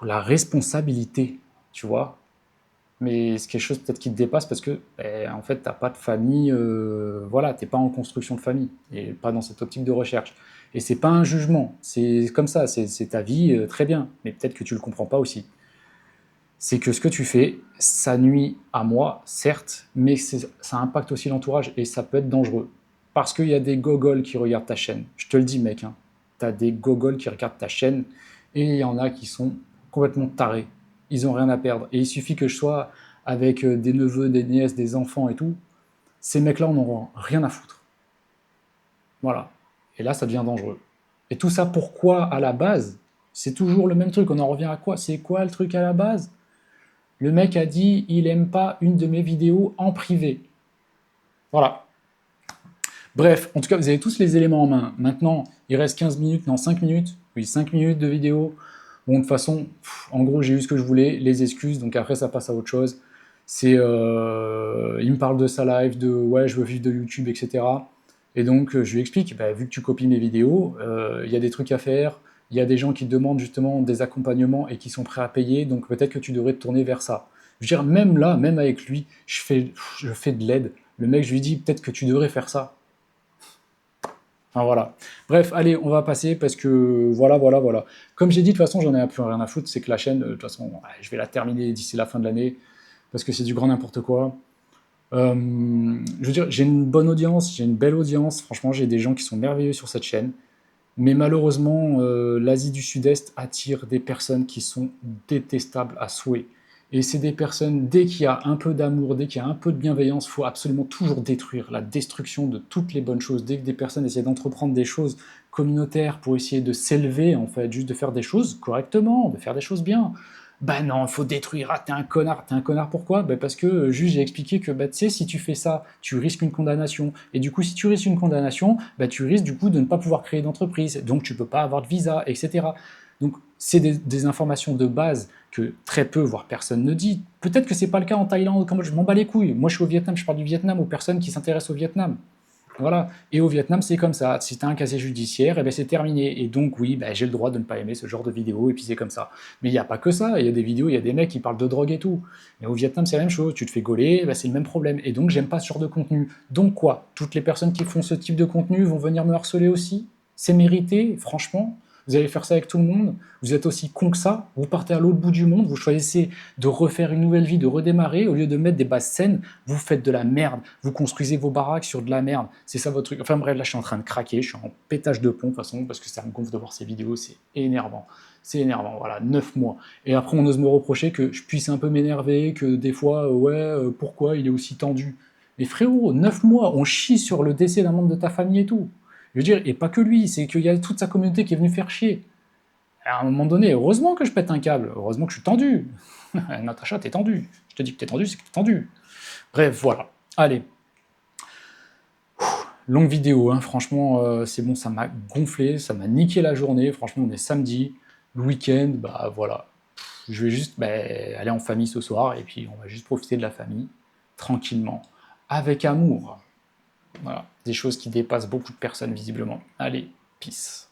la responsabilité, tu vois. Mais c'est quelque chose peut-être qui te dépasse parce que, en fait, t'as pas de famille, voilà, t'es pas en construction de famille et pas dans cette optique de recherche. Et c'est pas un jugement, c'est comme ça, c'est ta vie, très bien. Mais peut-être que tu le comprends pas aussi. C'est que ce que tu fais, ça nuit à moi, certes, mais ça impacte aussi l'entourage et ça peut être dangereux. Parce qu'il y a des gogoles qui regardent ta chaîne. Je te le dis, mec, hein, tu as des gogoles qui regardent ta chaîne et il y en a qui sont complètement tarés. Ils ont rien à perdre. Et il suffit que je sois avec des neveux, des nièces, des enfants et tout. Ces mecs-là en auront rien à foutre. Voilà. Et là, ça devient dangereux. Et tout ça, pourquoi à la base? C'est toujours le même truc. On en revient à quoi? C'est quoi le truc à la base? Le mec a dit il aime pas une de mes vidéos en privé. Voilà. Bref, en tout cas, vous avez tous les éléments en main. Maintenant, il reste 15 minutes, non 5 minutes. Oui, 5 minutes de vidéo. Bon, de toute façon, en gros, j'ai eu ce que je voulais, les excuses, donc après, ça passe à autre chose. Il me parle de sa live, de ouais, je veux vivre de YouTube, etc. Et donc, je lui explique, bah, vu que tu copies mes vidéos, il y a des trucs à faire, il y a des gens qui te demandent justement des accompagnements et qui sont prêts à payer, donc peut-être que tu devrais te tourner vers ça. Je veux dire, même là, même avec lui, je fais de l'aide. Le mec, je lui dis, peut-être que tu devrais faire ça. Enfin voilà. Bref, allez, on va passer parce que voilà. Comme j'ai dit, de toute façon, j'en ai un peu rien à foutre, c'est que la chaîne, de toute façon, ouais, je vais la terminer d'ici la fin de l'année parce que c'est du grand n'importe quoi. Je veux dire, j'ai une bonne audience, j'ai une belle audience, franchement, j'ai des gens qui sont merveilleux sur cette chaîne. Mais malheureusement, l'Asie du Sud-Est attire des personnes qui sont détestables à souhait. Et c'est des personnes, dès qu'il y a un peu d'amour, dès qu'il y a un peu de bienveillance, il faut absolument toujours détruire, la destruction de toutes les bonnes choses. Dès que des personnes essaient d'entreprendre des choses communautaires pour essayer de s'élever, en fait, juste de faire des choses correctement, de faire des choses bien, bah non, il faut détruire, ah t'es un connard. T'es un connard pourquoi? Bah parce que juste j'ai expliqué que bah, tu sais, si tu fais ça, tu risques une condamnation. Et du coup, si tu risques une condamnation, bah, tu risques du coup de ne pas pouvoir créer d'entreprise. Donc tu peux pas avoir de visa, etc. Donc c'est des informations de base que très peu, voire personne ne dit. Peut-être que c'est pas le cas en Thaïlande, comme je m'en bats les couilles. Moi je suis au Vietnam, je parle du Vietnam aux personnes qui s'intéressent au Vietnam. Voilà. Et au Vietnam, c'est comme ça. Si tu as un casier judiciaire, eh ben c'est terminé. Et donc, oui, ben, j'ai le droit de ne pas aimer ce genre de vidéos, et puis c'est comme ça. Mais il n'y a pas que ça. Il y a des vidéos, il y a des mecs qui parlent de drogue et tout. Mais au Vietnam, c'est la même chose. Tu te fais gauler, ben, c'est le même problème. Et donc, j'aime pas ce genre de contenu. Donc, quoi? Toutes les personnes qui font ce type de contenu vont venir me harceler aussi? C'est mérité, franchement? Vous allez faire ça avec tout le monde? Vous êtes aussi con que ça? Vous partez à l'autre bout du monde, vous choisissez de refaire une nouvelle vie, de redémarrer, au lieu de mettre des bases saines, vous faites de la merde, vous construisez vos baraques sur de la merde, c'est ça votre truc. Enfin bref, là je suis en train de craquer, je suis en pétage de plomb de toute façon, parce que ça me gonfle de voir ces vidéos, c'est énervant. C'est énervant, voilà, 9 mois. Et après on ose me reprocher que je puisse un peu m'énerver, que des fois, pourquoi il est aussi tendu? Mais frérot, 9 mois, on chie sur le décès d'un membre de ta famille et tout. Je veux dire, et pas que lui, c'est qu'il y a toute sa communauté qui est venue faire chier. À un moment donné, heureusement que je pète un câble, heureusement que je suis tendu. Natacha, t'es tendu. Je te dis que t'es tendu, c'est que t'es tendu. Bref, voilà. Allez. Longue vidéo, hein. Franchement, c'est bon, ça m'a gonflé, ça m'a niqué la journée. Franchement, on est samedi, le week-end, bah voilà. Je vais juste aller en famille ce soir, et puis on va juste profiter de la famille, tranquillement, avec amour. Voilà, des choses qui dépassent beaucoup de personnes, visiblement. Allez, peace.